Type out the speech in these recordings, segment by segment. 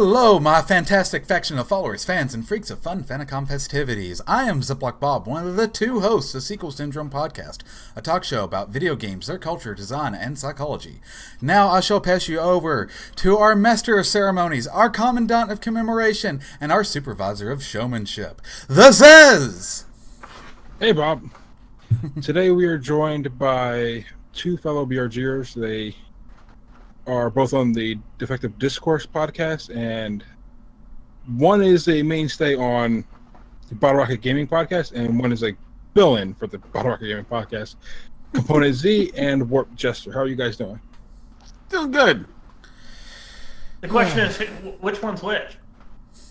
Hello, my fantastic faction of followers, fans, and freaks of fun Fanicom festivities. I am ZiplockBob, one of the two hosts of Sequel Syndrome Podcast, a talk show about video games, their culture, design, and psychology. Now I shall pass you over to our master of ceremonies, our commandant of commemoration, and our supervisor of showmanship, the Zez! Hey, Bob. Today we are joined by two fellow BRGers. They are both on the Defective Discourse podcast, and one is a mainstay on the Bottle Rocket Gaming podcast, and one is a fill-in for the Bottle Rocket Gaming podcast. Component Z and Warped Jester. How are you guys doing? Doing good. The question is, which one's which?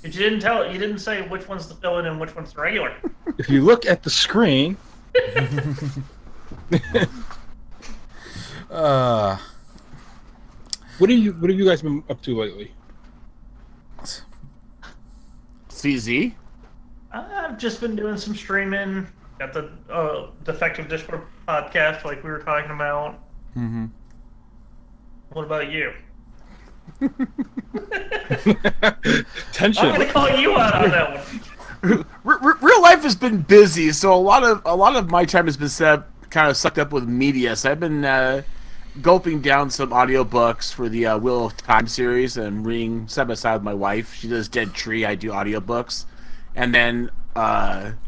You didn't say which one's the fill-in and which one's the regular. If you look at the screen, What have you guys been up to lately? CZ? I've just been doing some streaming. Got the Defective Discord podcast like we were talking about. Mm-hmm. What about you? Tension. I'm gonna call you out on that one. Real life has been busy, so a lot of my time has been kind of sucked up with media. So I've been gulping down some audiobooks for the Wheel of Time series and reading side by side with my wife. She does Dead Tree, I do audiobooks. And then wait.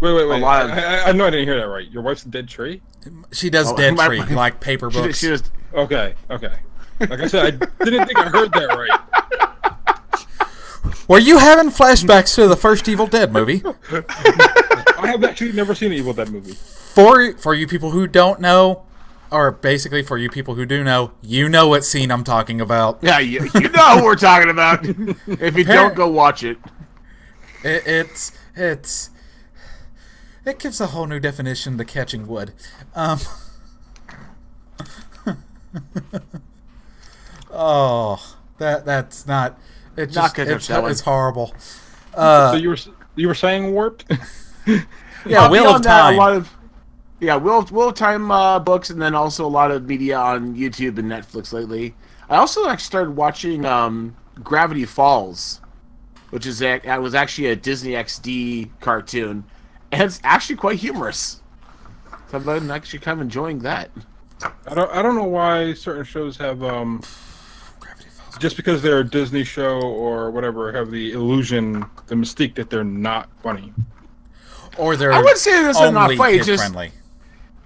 a lot of... I know I didn't hear that right. Your wife's a Dead Tree? She does Dead Tree, like paper books. She does... Okay. Like I said, I didn't think I heard that right. Were you having flashbacks to the first Evil Dead movie? I have actually never seen an Evil Dead movie. For you people who don't know, or basically for you people who do know, you know what scene I'm talking about. Yeah, you know what we're talking about. If you don't, go watch it. It gives a whole new definition to catching wood. Oh, that's not. It's Not just good enough, it's horrible. So you were saying Warped? Yeah, Wheel of Time. Wheel of Time books, and then also a lot of media on YouTube and Netflix lately. I also actually started watching Gravity Falls, which was actually a Disney XD cartoon, and it's actually quite humorous. So I've been actually kind of enjoying that. I don't know why certain shows have just because they're a Disney show or whatever have the illusion, the mystique that they're not funny. Or they're I would say this is not funny. Kid friendly.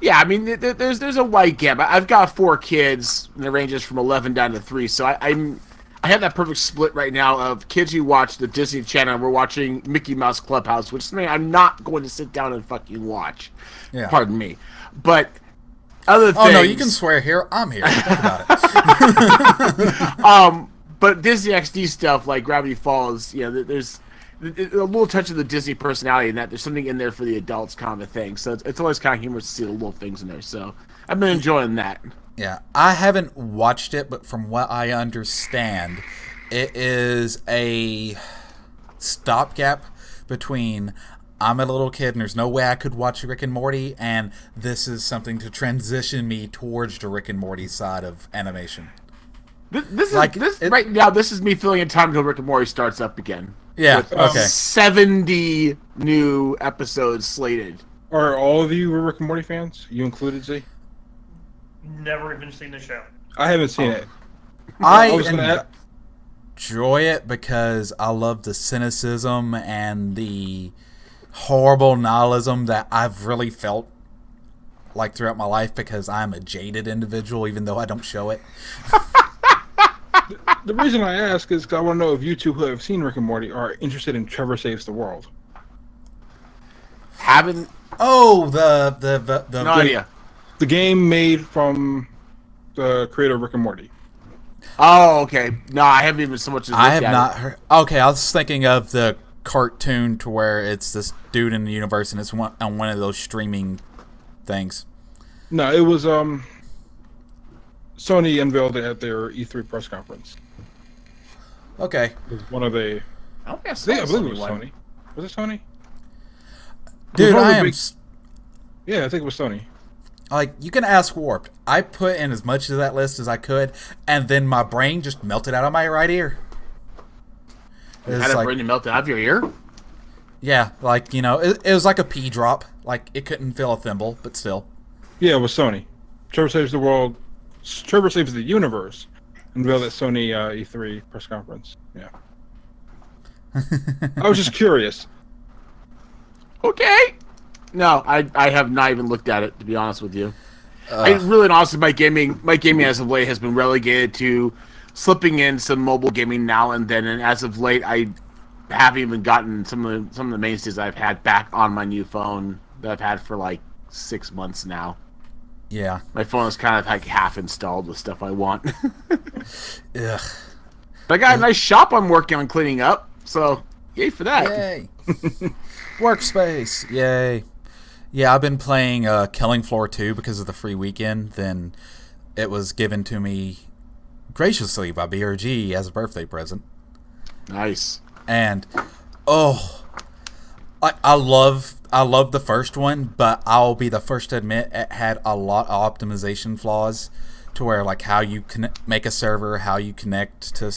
Yeah, I mean, there's a wide gap. I've got 4 kids, and it ranges from 11 down to 3. So I have that perfect split right now of kids who watch the Disney Channel. And we're watching Mickey Mouse Clubhouse, which is something I'm not going to sit down and fucking watch. Yeah. Pardon me, but other things. Oh no, you can swear here. I'm here. Think about it. But Disney XD stuff like Gravity Falls, there's a little touch of the Disney personality in that. There's something in there for the adults kind of thing. So it's always kind of humorous to see the little things in there. So I've been enjoying that. Yeah, I haven't watched it, but from what I understand, it is a stopgap between I'm a little kid and there's no way I could watch Rick and Morty, and this is something to transition me towards the Rick and Morty side of animation. Right now, this is me filling in time until Rick and Morty starts up again. Yeah, with okay. 70 new episodes slated. Are all of you Rick and Morty fans? You included, Z? Never even seen the show. I haven't seen it. I enjoy it because I love the cynicism and the horrible nihilism that I've really felt like throughout my life because I'm a jaded individual, even though I don't show it. The reason I ask is because I want to know if you two who have seen Rick and Morty are interested in Trevor Saves the World. Haven't. Oh, the No idea. The game made from the creator of Rick and Morty. Oh, okay. No, I haven't even so much as I have not heard. Okay, I was thinking of the cartoon to where it's this dude in the universe and it's on one of those streaming things. No, it was Sony unveiled it at their E3 press conference. Okay. It was one of the... I don't think I believe it was Sony. Was it Sony? Dude, I am... Yeah, I think it was Sony. Like, you can ask Warped. I put in as much of that list as I could, and then my brain just melted out of my right ear. You had a brain melt out of your ear? Yeah, like, it was like a pea drop. Like, it couldn't fill a thimble, but still. Yeah, it was Sony. Trevor Saves the World. Trevor Saves the Universe. Unveiled at Sony E3 press conference. Yeah. I was just curious. Okay. No, I have not even looked at it, to be honest with you. I really, honestly, my gaming as of late has been relegated to slipping in some mobile gaming now and then, and as of late, I haven't even gotten some of the mainstays I've had back on my new phone that I've had for like 6 months now. Yeah. My phone is kind of like half installed with stuff I want. Ugh. But I got a nice shop I'm working on cleaning up, so yay for that. Yay. Workspace. Yay. Yeah, I've been playing Killing Floor 2 because of the free weekend. Then it was given to me graciously by BRG as a birthday present. Nice. And I love the first one, but I'll be the first to admit it had a lot of optimization flaws, to where like how you make a server, how you connect to,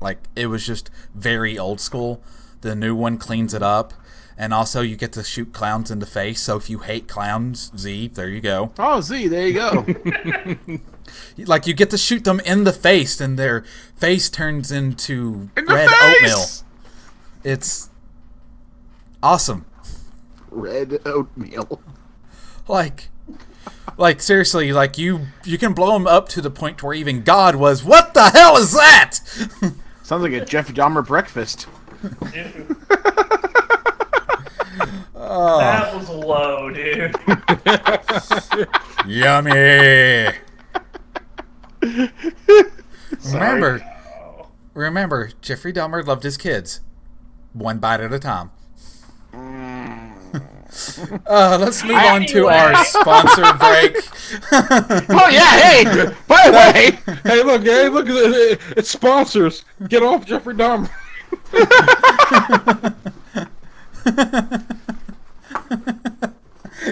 like, it was just very old school. The new one cleans it up, and also you get to shoot clowns in the face. So if you hate clowns, Z, there you go. Oh, Z, there you go. Like, you get to shoot them in the face, and their face turns into red face! oatmeal. It's awesome. Red oatmeal. Like seriously, like you can blow them up to the point where even God was, what the hell is that? Sounds like a Jeffrey Dahmer breakfast. That was low, dude. Yummy. Remember, Jeffrey Dahmer loved his kids, one bite at a time. Let's move on to our sponsor break. Oh yeah, hey! By the way, Hey, look, it's sponsors. Get off Jeffrey Dahmer.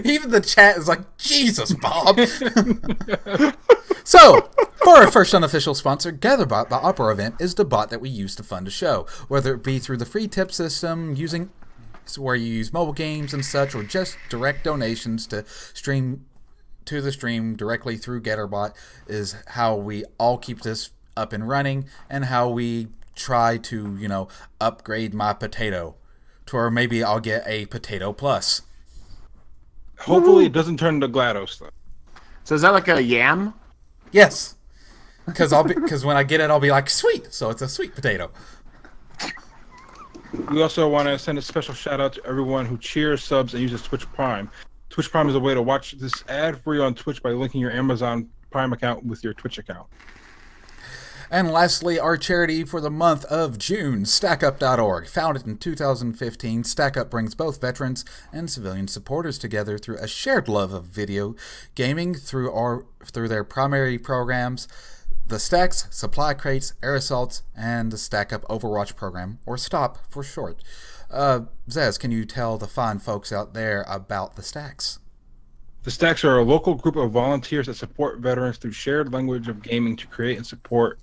Even the chat is like, Jesus, Bob. So, for our first unofficial sponsor, GatherBot, the Opera event, is the bot that we use to fund a show. Whether it be through the free tip system, where you use mobile games and such, or just direct donations to the stream directly through GatherBot, is how we all keep this up and running, and how we try to, upgrade my potato to where maybe I'll get a potato plus. Hopefully it doesn't turn into GLaDOS, though. so is that like a yam? Yes, because when I get it, I'll be like, sweet. So it's a sweet potato. We also want to send a special shout out to everyone who cheers, subs, and uses Twitch Prime. Twitch Prime is a way to watch this ad-free on Twitch by linking your Amazon Prime account with your Twitch account. And lastly, our charity for the month of June, StackUp.org. Founded in 2015, StackUp brings both veterans and civilian supporters together through a shared love of video gaming through their primary programs, the Stacks, Supply Crates, Air Assaults, and the StackUp Overwatch program, or STOP for short. Zez, can you tell the fine folks out there about the Stacks? The Stacks are a local group of volunteers that support veterans through shared language of gaming to create support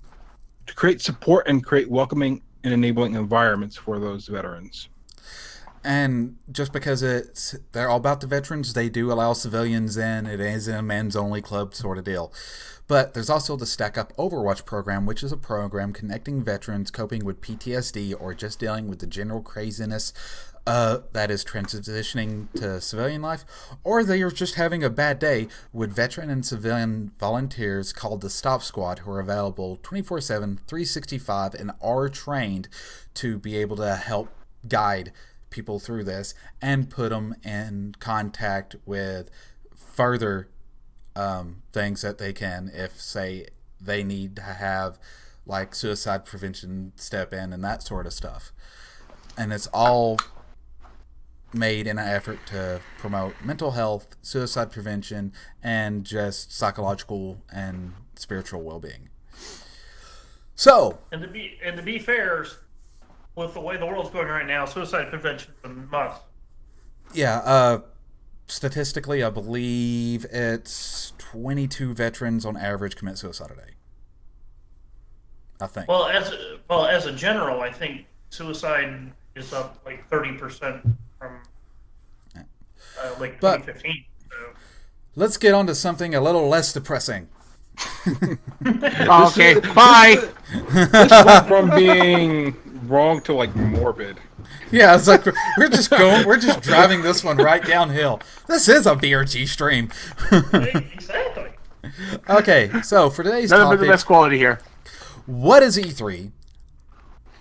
and create welcoming and enabling environments for those veterans. And just because they're all about the veterans, they do allow civilians in. It is a men's-only club sort of deal. But there's also the Stack Up Overwatch program, which is a program connecting veterans coping with PTSD or just dealing with the general craziness that is transitioning to civilian life, or they are just having a bad day, with veteran and civilian volunteers called the Stop Squad, who are available 24/7, 365, and are trained to be able to help guide people through this and put them in contact with further things that they can, if, say, they need to have like suicide prevention step in and that sort of stuff. And it's all made in an effort to promote mental health, suicide prevention, and just psychological and spiritual well-being. So, and to be fair, with the way the world's going right now, suicide prevention is a must. Yeah, statistically, I believe it's 22 veterans on average commit suicide a day. I think. Well, as a general, I think suicide is up like 30% from like But- 2015. So. Let's get on to something a little less depressing. Okay, bye. This went from being wrong to like morbid. Yeah, it's like we're just driving this one right downhill. This is a VRG stream. Exactly. Okay, so for today's None of the topic, best quality here. what is E3,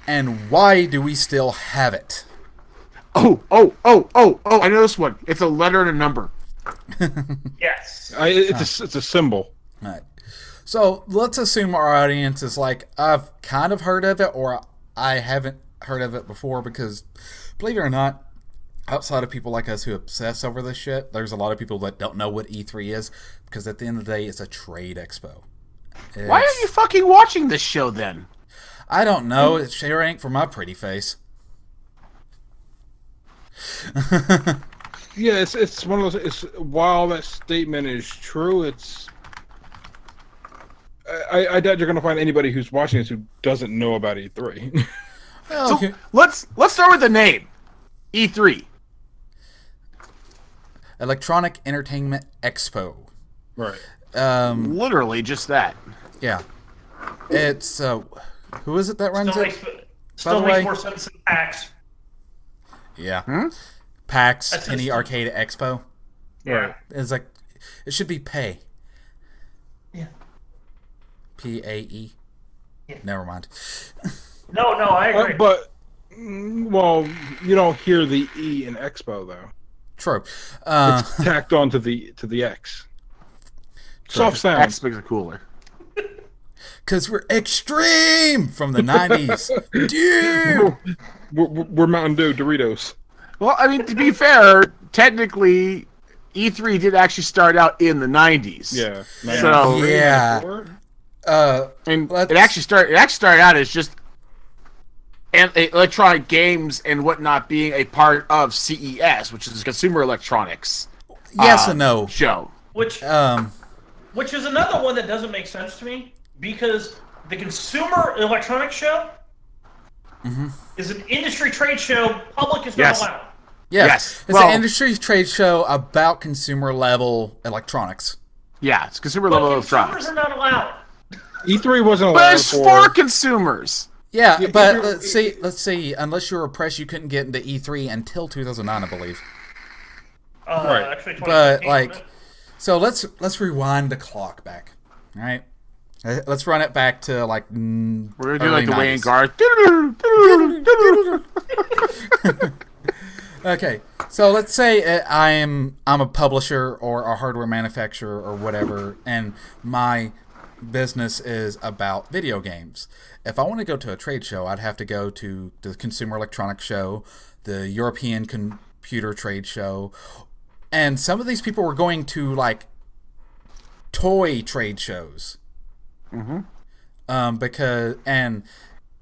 and why do we still have it? Oh! I know this one. It's a letter and a number. Yes. It's a symbol. All right. So let's assume our audience is like, I've kind of heard of it, or I haven't heard of it before, because believe it or not, outside of people like us who obsess over this shit, there's a lot of people that don't know what E3 is, because at the end of the day, it's a trade expo. Why are you fucking watching this show then? I don't know. It sure ain't for my pretty face. Yeah, it's one of those. While that statement is true, I doubt you're going to find anybody who's watching this who doesn't know about E3. Well, So okay. let's start with the name. E3. Electronic Entertainment Expo. Right. Literally just that. Yeah. It's who is it that runs Still it? makes, By still the makes way- more sense than PAX. Yeah. PAX That's Penny just- Arcade Expo. Right. It's like it should be Pay. Yeah. PAE. Yeah. Never mind. No, I agree. But well, you don't hear the E in Expo though. True. It's tacked onto the X. Soft sound. X makes it cooler. Because we're extreme from the 90s. Dude! We're Mountain Dew Doritos. Well, I mean, to be fair, technically, E3 did actually start out in the 90s. Yeah. So- Yeah. And Let's- it actually started out as just electronic games and whatnot being a part of CES, which is Consumer Electronics Yes and no. show. Which is another one that doesn't make sense to me, because the Consumer Electronics Show is an industry trade show. Public is not Yes. allowed. Yes. It's Well- an industry trade show about consumer level electronics. Yeah, it's consumer But level consumers electronics. are not allowed. E3 wasn't But allowed it's for consumers. Yeah, Yeah, but if you're- let's see. Unless you were press, you couldn't get into E3 until 2009, I believe. Right. Actually, But 2015, like, wasn't it? so let's rewind the clock back. All right, let's run it back to like We're gonna do early like the Wayne 90s. Garth. Okay, so let's say I'm a publisher or a hardware manufacturer or whatever, and my business is about video games. If I want to go to a trade show, I'd have to go to the Consumer Electronics Show, the European Computer Trade Show, and some of these people were going to like toy trade shows. Because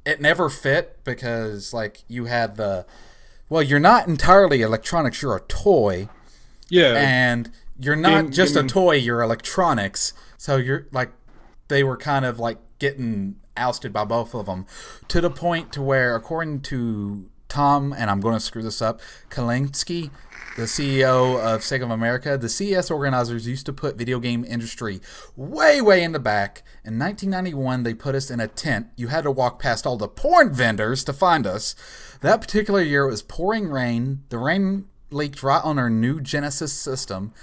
it never fit, because like you had well, you're not entirely electronics, you're a toy, Yeah. and you're not Game- just a gaming- toy, you're electronics. So you're like, they were kind of like getting ousted by both of them, to the point to where, according to Tom, and I'm going to screw this up, Kalinske, the CEO of Sega of America, the CES organizers used to put video game industry way, way in the back. In 1991, they put us in a tent. You had to walk past all the porn vendors to find us. That particular year, it was pouring rain. The rain leaked right on our new Genesis system.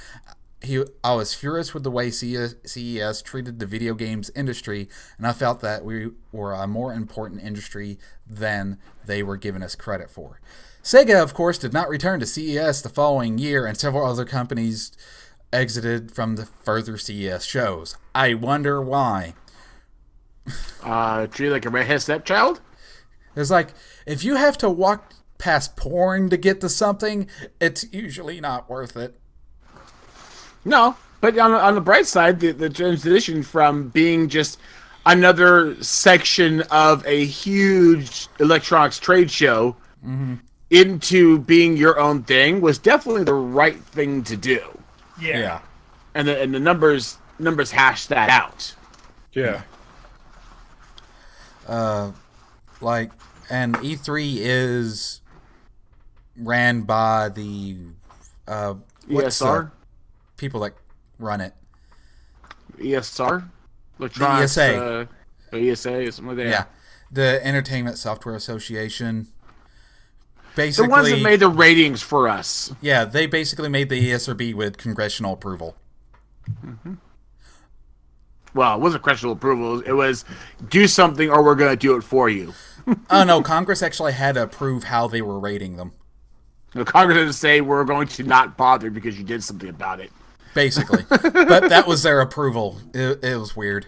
I was furious with the way CES treated the video games industry, and I felt that we were a more important industry than they were giving us credit for. Sega, of course, did not return to CES the following year, and several other companies exited from the further CES shows. I wonder why. Treat like a redhead stepchild? It's like, if you have to walk past porn to get to something, it's usually not worth it. No, but on the bright side, the transition from being just another section of a huge electronics trade show into being your own thing was definitely the right thing to do. Yeah. And the numbers hash that out. Yeah. Like, And E3 is ran by the ESR? People that run it. ESR? Electronics, ESA. ESA, something like that. Yeah. The Entertainment Software Association. Basically, The ones that made the ratings for us. Yeah, they basically made the ESRB with congressional approval. Well, it wasn't congressional approval. It was do something or we're going to do it for you. Oh, no, Congress actually had to approve how they were rating them. No, Congress didn't say we're going to not bother because you did something about it. Basically. But that was their approval. It was weird.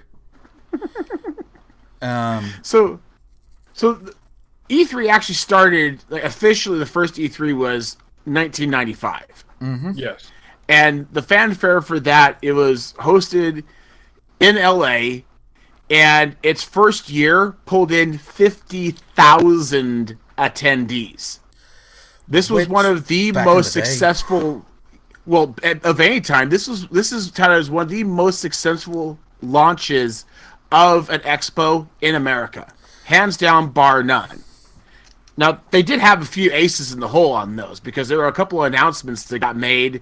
So E3 actually started, like, officially the first E3 was 1995. Yes. And the fanfare for that, it was hosted in LA, and its first year pulled in 50,000 attendees. This was one of the most successful, well, of any time. This is kind of one of the most successful launches of an expo in America, hands down, bar none. Now, they did have a few aces in the hole on those, because there were a couple of announcements that got made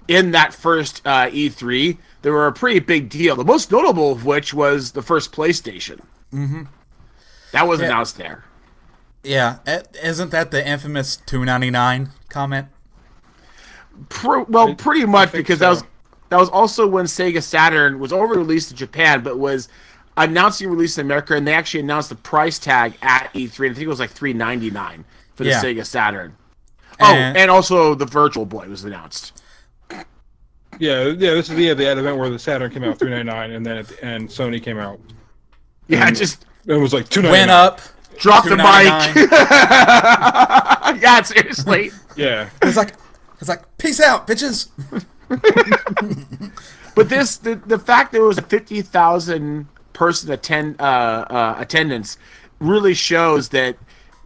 in that first E3. They were a pretty big deal. The most notable of which was the first PlayStation. That was announced there. Yeah, isn't that the infamous $2.99 comment? Pretty much, because that was also when Sega Saturn was already released in Japan, but was announcing release in America, and they actually announced the price tag at E3, and I think it was like $3.99 for the Sega Saturn. And also the Virtual Boy was announced. Yeah. This is the event where the Saturn came out $3.99, and then and Sony came out. Yeah, it was like $2.99. Went up. Drop the mic. Yeah, seriously. Yeah. It's like, peace out, bitches. But the fact that it was a 50,000 person attendance really shows that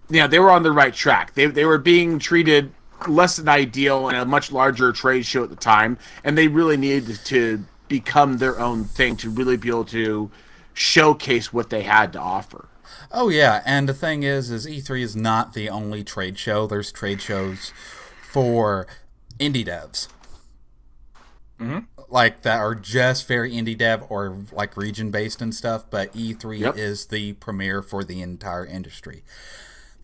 they were on the right track. They were being treated less than ideal in a much larger trade show at the time, and they really needed to become their own thing to really be able to showcase what they had to offer. Oh, yeah, and the thing is E3 is not the only trade show. There's trade shows for indie devs. Like, that are just very indie dev or, like, region-based and stuff, but E3 is the premiere for the entire industry.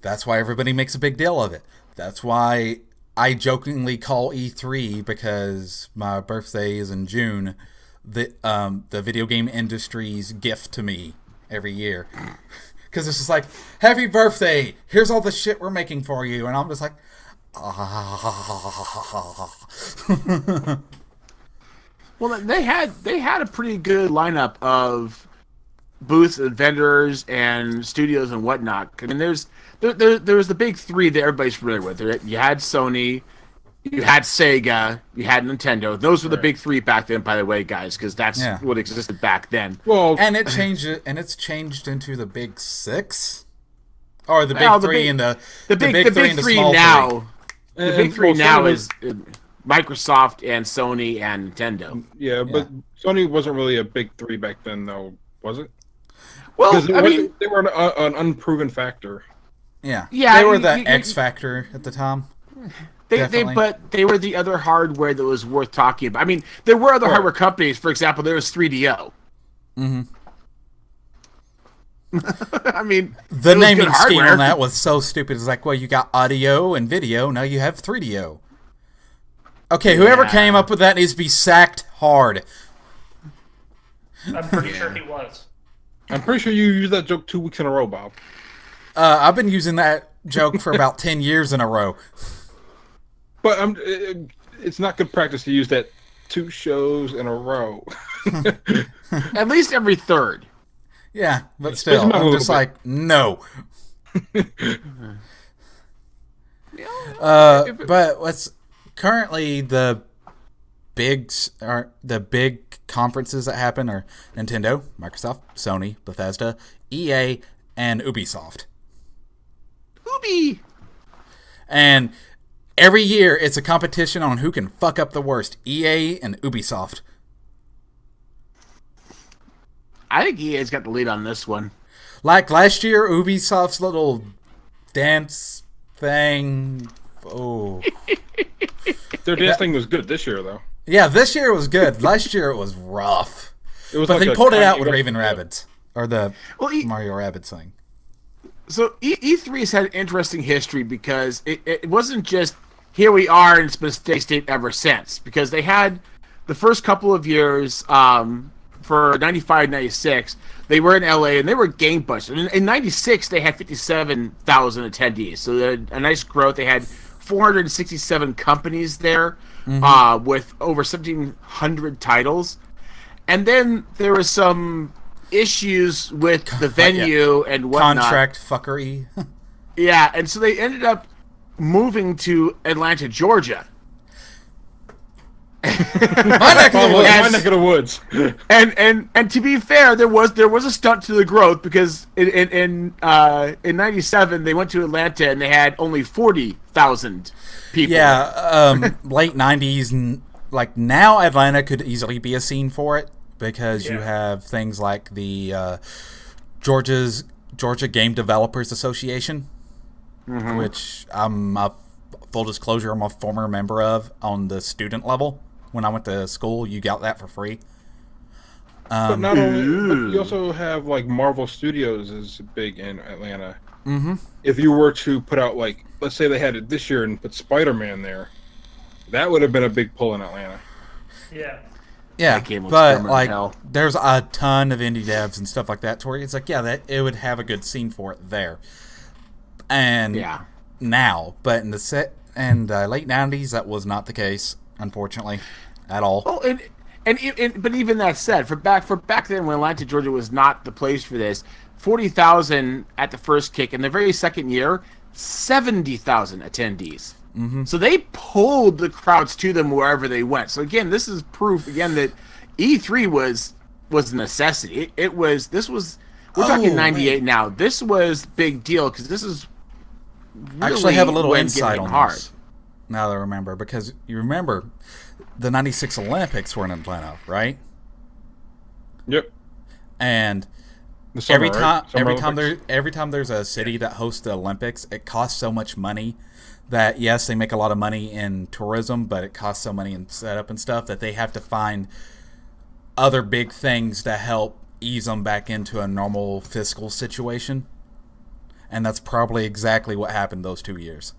That's why everybody makes a big deal of it. That's why I jokingly call E3, because my birthday is in June, the video game industry's gift to me every year. Because it's just like, happy birthday, here's all the shit we're making for you. And I'm just like, Well, they had a pretty good lineup of booths and vendors and studios and whatnot. I mean, there was the big three that everybody's familiar with. You had Sony, you had Sega, you had Nintendo. Those were the big three back then, by the way, guys, because that's what existed back then. Well, and it's changed into the big six, or the big three and the big three and the small now. Three. The big three now is Microsoft and Sony and Nintendo. Yeah, but Sony wasn't really a big three back then, though, was it? Well, they were an unproven factor. Yeah, they were the X factor at the time. But they were the other hardware that was worth talking about. I mean, there were other hardware companies. For example, there was 3DO. I mean, the naming scheme on that was so stupid. It's like, well, you got audio and video. Now you have 3DO. Okay, whoever came up with that needs to be sacked hard. I'm pretty sure he was. I'm pretty sure you used that joke 2 weeks in a row, Bob. I've been using that joke for about 10 years in a row. But it's not good practice to use that 2 shows in a row. At least every third. Yeah, but still, I'm just like, no. But what's currently the big conferences that happen are Nintendo, Microsoft, Sony, Bethesda, EA, and Ubisoft. And every year, it's a competition on who can fuck up the worst, EA and Ubisoft. I think EA's got the lead on this one. Like last year, Ubisoft's little dance thing. Oh. Their dance thing was good this year, though. Yeah, this year it was good. Last year it was rough. It was But like they a pulled it tiny out with bit- Raven Rabbids. Or the Mario Rabbids thing. So E3 has had an interesting history because it wasn't just here we are and it's been steady state ever since. Because they had the first couple of years for 95, 96, they were in LA and they were gangbusters. In 96, they had 57,000 attendees. So they had a nice growth. They had 467 companies there with over 1,700 titles. And then there was some issues with the venue and whatnot. Contract fuckery. Yeah, and so they ended up moving to Atlanta, Georgia. My neck of the woods. My neck of the woods. And to be fair, there was a stunt to the growth because in '97 they went to Atlanta and they had only 40,000 people. Yeah, late 90s. Like now, Atlanta could easily be a scene for it because you have things like the Georgia Game Developers Association, which full disclosure, I'm a former member of on the student level. When I went to school, you got that for free. But not only, but you also have like Marvel Studios is big in Atlanta. Mm-hmm. If you were to put out like, let's say they had it this year and put Spider-Man there, that would have been a big pull in Atlanta. Yeah. Yeah, That game looks but permanent like, hell. there's a ton of indie devs and stuff like that. To where it's like, yeah, that it would have a good scene for it there. And Yeah. now, but in the late '90s, that was not the case, unfortunately, at all. Oh, but even that said, for back then when Atlanta, Georgia was not the place for this, 40,000 at the first kick, and the very second year, 70,000 attendees. Mm-hmm. So they pulled the crowds to them wherever they went. So again, this is proof again that E3 was a necessity. We're talking 98 now. This was big deal because this is really I actually have a little when insight getting on hard. this. Now that I remember, because you remember the '96 Olympics were in Atlanta, right? Yep. And The summer, every time, right? Summer Olympics. every time there's a city that hosts the Olympics, it costs so much money that yes, they make a lot of money in tourism, but it costs so money in setup and stuff that they have to find other big things to help ease them back into a normal fiscal situation. And that's probably exactly what happened those 2 years.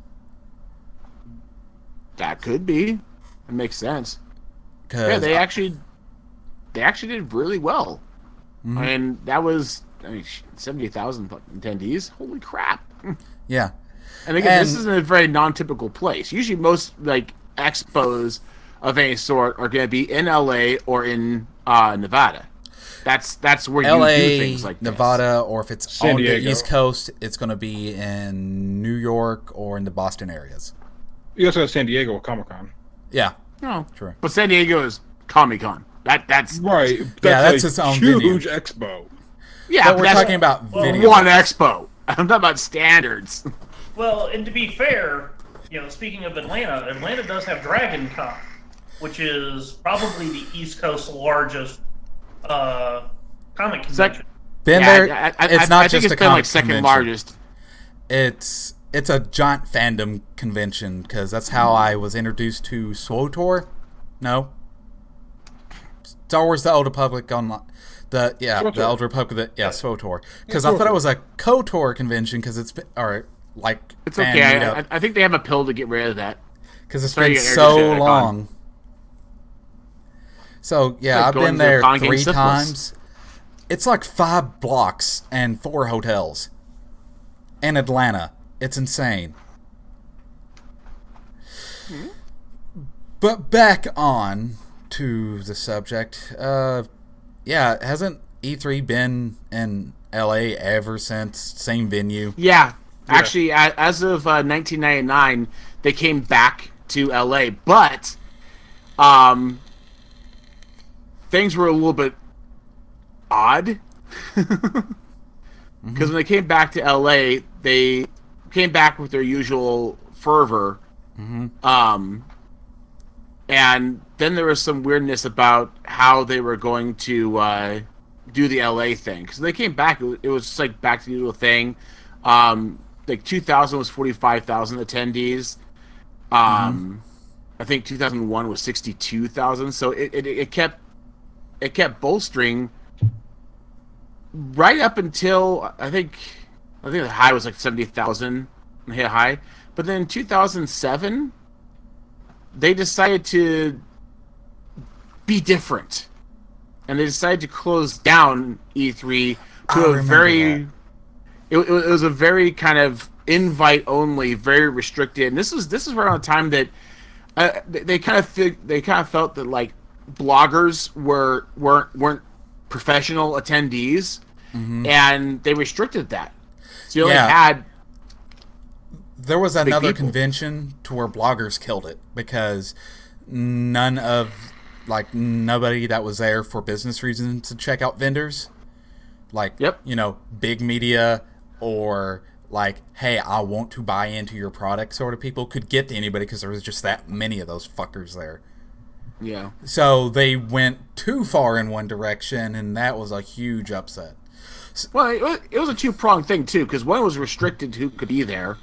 That could be. It makes sense. 'Cause Yeah, they actually did really well. Mm-hmm. And that was 70,000 attendees. Holy crap! yeah. And again, this isn't a very non-typical place. Usually, most like expos of any sort are going to be in LA or in Nevada. That's where LA, you do things like Nevada, or if it's San on the Diego. East Coast, it's going to be in New York or in the Boston areas. You also have San Diego with Comic-Con. Yeah. This. No, True. but San Diego is Comic-Con. That's Right. that's a its own huge venue. expo. yeah. But we're that's talking about video. one expo. I'm talking about standards. Well, and to be fair, speaking of Atlanta, Atlanta does have Dragon Con, which is probably the East Coast's largest comic convention. Been Yeah, there. I It's not think just it's a been comic like second convention. largest. It's a giant fandom convention because that's how I was introduced to SWTOR. No, Star Wars: The Old Republic online. The SWTOR. Old Republic. SWTOR. Because Yeah, I thought it SWTOR. was a KOTOR convention because it's been, or like It's fan okay. meetup. I think they have a pill to get rid of that. Because it's Sorry, been you got so introduced to that long. So yeah, Like I've going been to there con game 3 syphilis. times. It's like 5 blocks and 4 hotels in Atlanta. It's insane. But back on to the subject. Yeah, hasn't E3 been in LA ever since? Same venue. Yeah. Actually, as of 1999, they came back to LA, but things were a little bit odd. Because when they came back to LA, they came back with their usual fervor. And then there was some weirdness about how they were going to do the LA thing. Because they came back, it was just like back to the usual thing. Like 2000 was 45,000 attendees. I think 2001 was 62,000. So it kept bolstering right up until I think the high was like 70,000 hit high. But then in 2007, they decided to be different, and they decided to close down E3 to a very. It was a very kind of invite only, very restricted. And this is around the time that they kind of felt that like bloggers weren't professional attendees, and they restricted that. So you only had. There was another convention to where bloggers killed it because nobody that was there for business reasons to check out vendors, like big media or like, hey, I want to buy into your product sort of people could get to anybody because there was just that many of those fuckers there. Yeah. So they went too far in one direction, and that was a huge upset. Well, it was a two-pronged thing too, because one was restricted who could be there.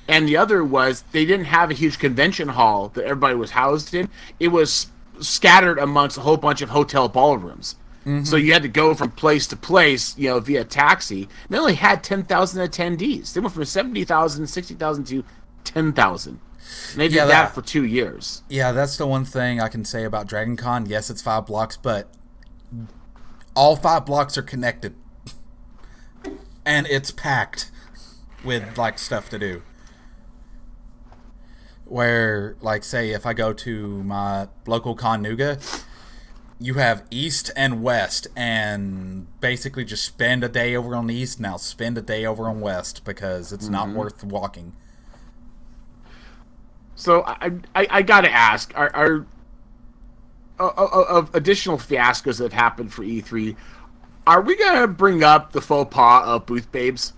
And the other was they didn't have a huge convention hall that everybody was housed in. It was scattered amongst a whole bunch of hotel ballrooms. So you had to go from place to place, via taxi. They only had 10,000 attendees. They went from 70,000, 60,000 to 10,000. And they did that for 2 years. Yeah, that's the one thing I can say about Dragon Con. Yes, it's 5 blocks, but all 5 blocks are connected. And it's packed with, stuff to do. Where, say, if I go to my local Connuga, you have east and west, and basically just spend a day over on the east, now spend a day over on west, because it's not worth walking. So, I gotta ask, are of additional fiascos that have happened for E3, are we gonna bring up the faux pas of booth babes?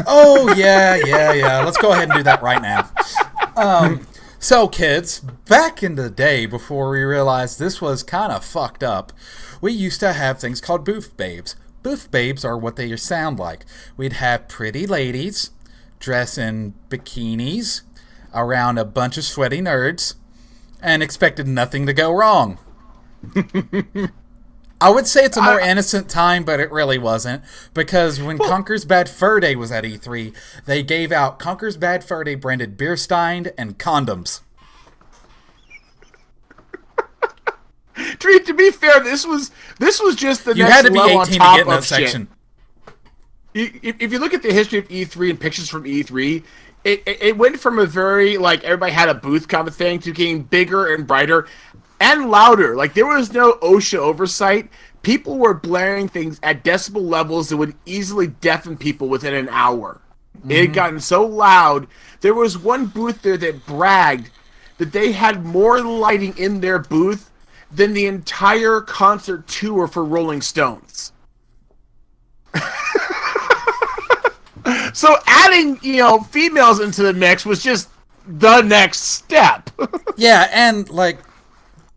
Oh, yeah. Let's go ahead and do that right now. So, kids, back in the day, before we realized this was kind of fucked up, we used to have things called booth babes. Booth babes are what they sound like. We'd have pretty ladies dress in bikinis around a bunch of sweaty nerds and expected nothing to go wrong. I would say it's a more innocent time, but it really wasn't. Because when Conker's Bad Fur Day was at E3, they gave out Conker's Bad Fur Day branded beer stein and condoms. To be fair, this was just the you next had to be level 18 on to top get in that of section. Shit. If you look at the history of E3 and pictures from E3, it went from a very, everybody had a booth kind of thing to getting bigger and brighter and louder. There was no OSHA oversight. People were blaring things at decibel levels that would easily deafen people within an hour. It had gotten so loud. There was one booth there that bragged that they had more lighting in their booth than the entire concert tour for Rolling Stones. So adding, females into the mix was just the next step. Yeah, and,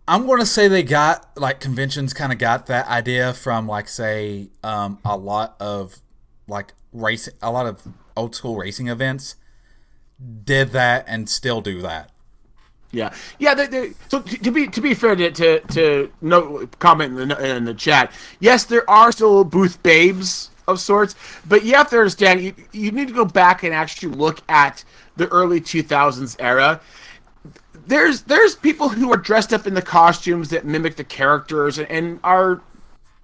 I'm going to say they got, conventions kind of got that idea from, say, a lot of, racing, a lot of old school racing events did that and still do that. Yeah. So to be fair to comment in the chat, yes, there are still booth babes of sorts, but you have to understand, you need to go back and actually look at the early 2000s era. There's people who are dressed up in the costumes that mimic the characters and are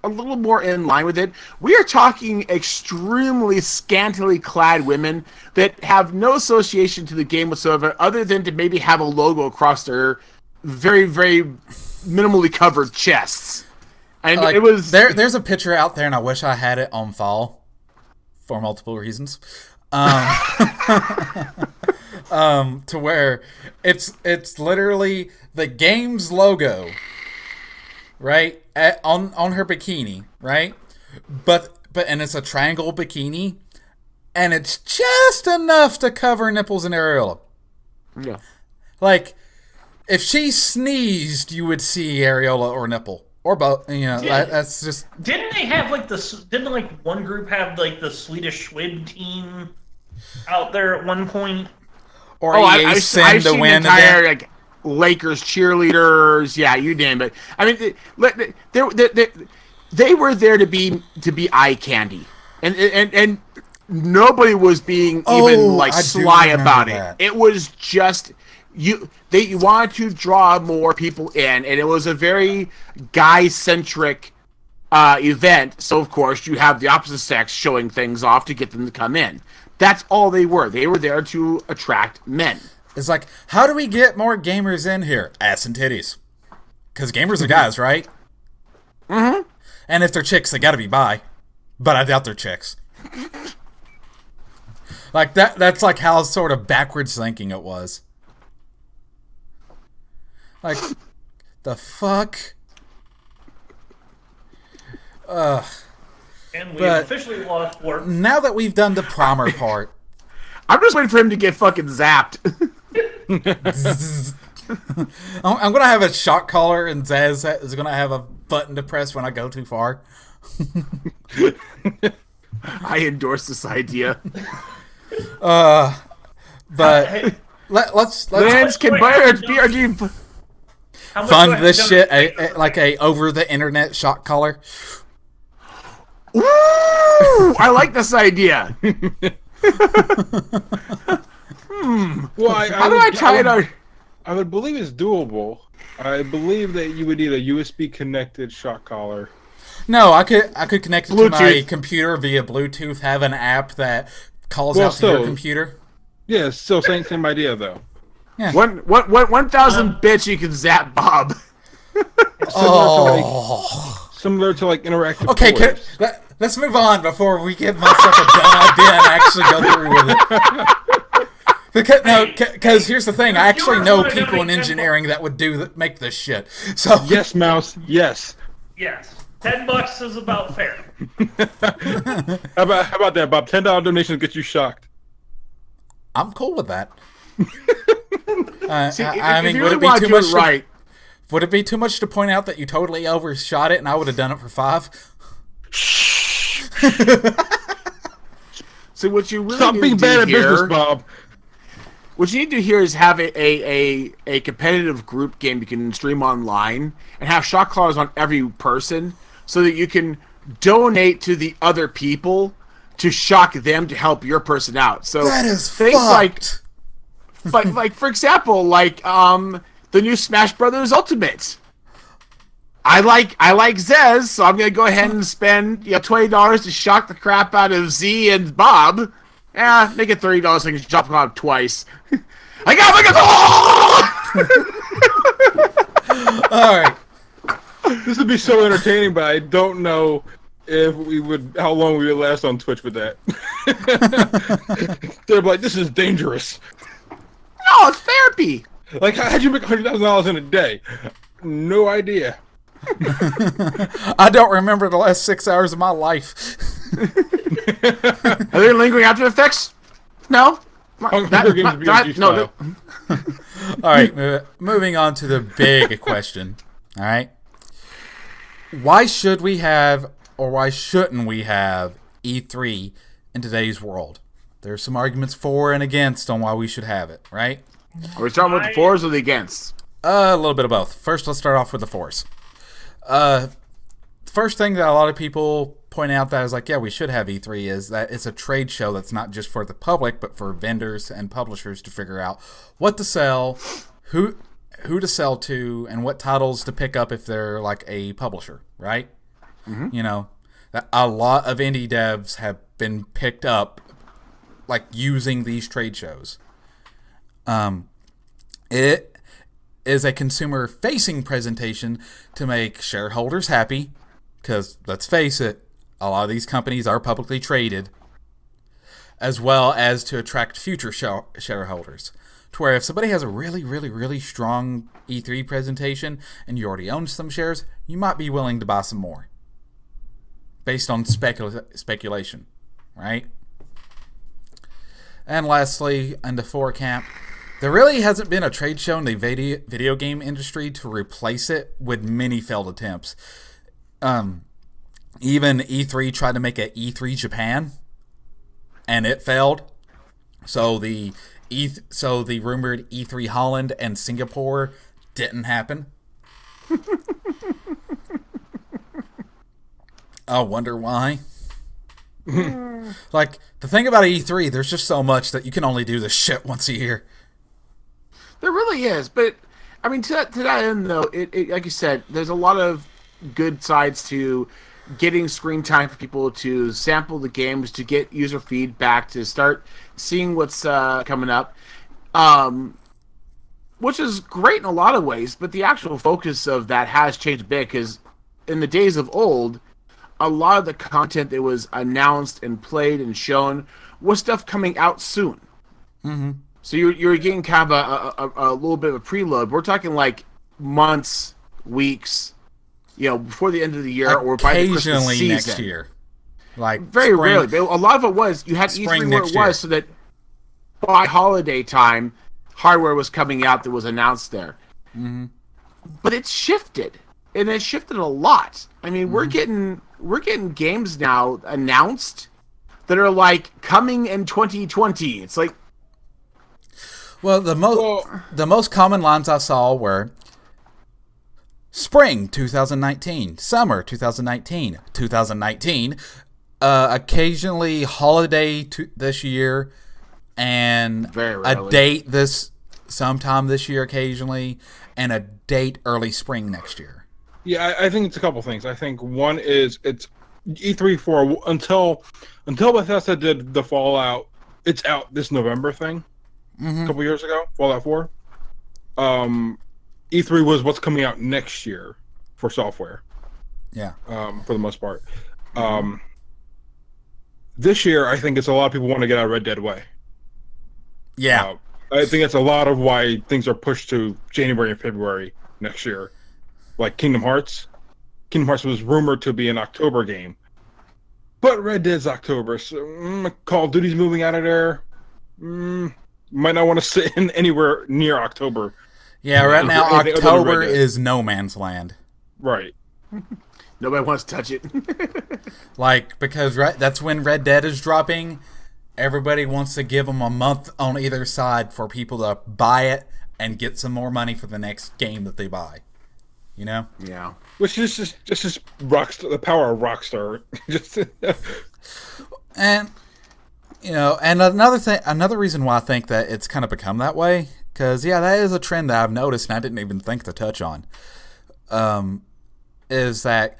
a little more in line with it. We are talking extremely scantily clad women that have no association to the game whatsoever, other than to maybe have a logo across their very, very minimally covered chests. And it was there's a picture out there, and I wish I had it on file for multiple reasons. To where it's literally the game's logo, right, on her bikini, right, but it's a triangle bikini, and it's just enough to cover nipples and areola. Yeah, if she sneezed, you would see areola or nipple. Or both. Yeah. That's just. Didn't they have like the? Didn't like one group have like the Swedish Schwib team out there at one point? Or EA send to win entire like Lakers cheerleaders. Yeah, you name it. I mean, they were there to be eye candy, and nobody was being even like sly about it. That. It was just they wanted to draw more people in, and it was a very guy-centric event. So of course you have the opposite sex showing things off to get them to come in. That's all they were. They were there to attract men. It's like, how do we get more gamers in here? Ass and titties. Because gamers are guys, right? Mm-hmm. And if they're chicks, they gotta be bi. But I doubt they're chicks. Like, that's like how sort of backwards thinking it was. Like, the fuck? And we officially lost work. Now that we've done the promer part, I'm just waiting for him to get fucking zapped. I'm gonna have a shot collar, and Zez is gonna have a button to press when I go too far. I endorse this idea. But let's Lance can buy a BRG. fund this shit like a over the internet shot collar. Ooh, I like this idea. Well, How do I tie it out? I would believe it's doable. I believe that you would need a USB connected shock collar. No, I could connect it Bluetooth. to my computer via Bluetooth. Have an app that calls out to your computer. Yeah, still same idea though. Yeah. 1,000 bits you can zap Bob. Similar to like interactive. Okay, toys. let's move on before we give myself a dumb idea and actually go through with it. Because here's the thing, I actually know people in engineering that would make this shit. So Yes, Mouse. Yes. Yes, $10 is about fair. How about that, Bob? $10 donations get you shocked. I'm cool with that. See, I if mean, you would really it be want too to do much? it right? Would it be too much to point out that you totally overshot it and I would have done it for 5? So what you really Stop need being to bad do at here, business, Bob. what you need to do here is have a competitive group game you can stream online and have shot collars on every person so that you can donate to the other people to shock them to help your person out. So That is things fucked. like for example, the new Smash Brothers Ultimate. I like Zez, so I'm gonna go ahead and spend $20 to shock the crap out of Z and Bob. Yeah, make it $30 so I can shock Bob twice. I got All right. This would be so entertaining, but I don't know if how long we would last on Twitch with that. They're like, this is dangerous. No, it's therapy. Like, how'd you make $100,000 in a day? No idea. I don't remember the last 6 hours of my life. Are there lingering after effects? No. Hunger Games BRG No. All right, moving on to the big question. All right. Why should we have, or why shouldn't we have, E3 in today's world? There's some arguments for and against on why we should have it, right? Are we starting with the fours or the against? A little bit of both. First, let's start off with the fours. First thing that a lot of people point out that is like, yeah, we should have E3 is that it's a trade show that's not just for the public, but for vendors and publishers to figure out what to sell, who to sell to, and what titles to pick up if they're like a publisher, right? Mm-hmm. You know, a lot of indie devs have been picked up like using these trade shows. It is a consumer-facing presentation to make shareholders happy, because let's face it, a lot of these companies are publicly traded, as well as to attract future shareholders. To where if somebody has a really, really, really strong E3 presentation and you already own some shares, you might be willing to buy some more, based on speculation, right? And lastly, in the 4 camp, There really hasn't been a trade show in the video game industry to replace it, with many failed attempts. Even E3 tried to make an E3 Japan, and it failed. So the rumored E3 Holland and Singapore didn't happen. I wonder why. Like, the thing about E3, there's just so much that you can only do this shit once a year. There really is, but I mean, to that end, though, it like you said, there's a lot of good sides to getting screen time for people to sample the games, to get user feedback, to start seeing what's coming up, which is great in a lot of ways. But the actual focus of that has changed a bit, because in the days of old, a lot of the content that was announced and played and shown was stuff coming out soon. Mm-hmm. So you're getting kind of a little bit of a preload. We're talking like months, weeks, before the end of the year or by the Christmas season. Next year. Like very rarely. But a lot of it was you had E3 where it was, so that by holiday time, hardware was coming out that was announced there. Mm-hmm. But it's shifted, and it's shifted a lot. I mean, we're getting games now announced that are like coming in 2020. It's like. Well, the most common lines I saw were spring 2019, summer 2019, 2019, occasionally holiday this year, and a date sometime this year occasionally, and a date early spring next year. Yeah, I think it's a couple things. I think one is it's E3 for until Bethesda did the Fallout, it's out this November thing. Mm-hmm. A couple years ago, Fallout 4. E3 was what's coming out next year for software. Yeah. For the most part. This year, I think it's a lot of people want to get out of Red Dead Way. Yeah. I think that's a lot of why things are pushed to January and February next year. Like Kingdom Hearts. Kingdom Hearts was rumored to be an October game. But Red Dead's October, so Call of Duty's moving out of there. Might not want to sit in anywhere near October. Yeah, right now October is no man's land. Right. Nobody wants to touch it. Because that's when Red Dead is dropping. Everybody wants to give them a month on either side for people to buy it and get some more money for the next game that they buy. Yeah. Which is just Rockstar, the power of Rockstar. And and another reason why I think that it's kind of become that way, because that is a trend that I've noticed and I didn't even think to touch on, is that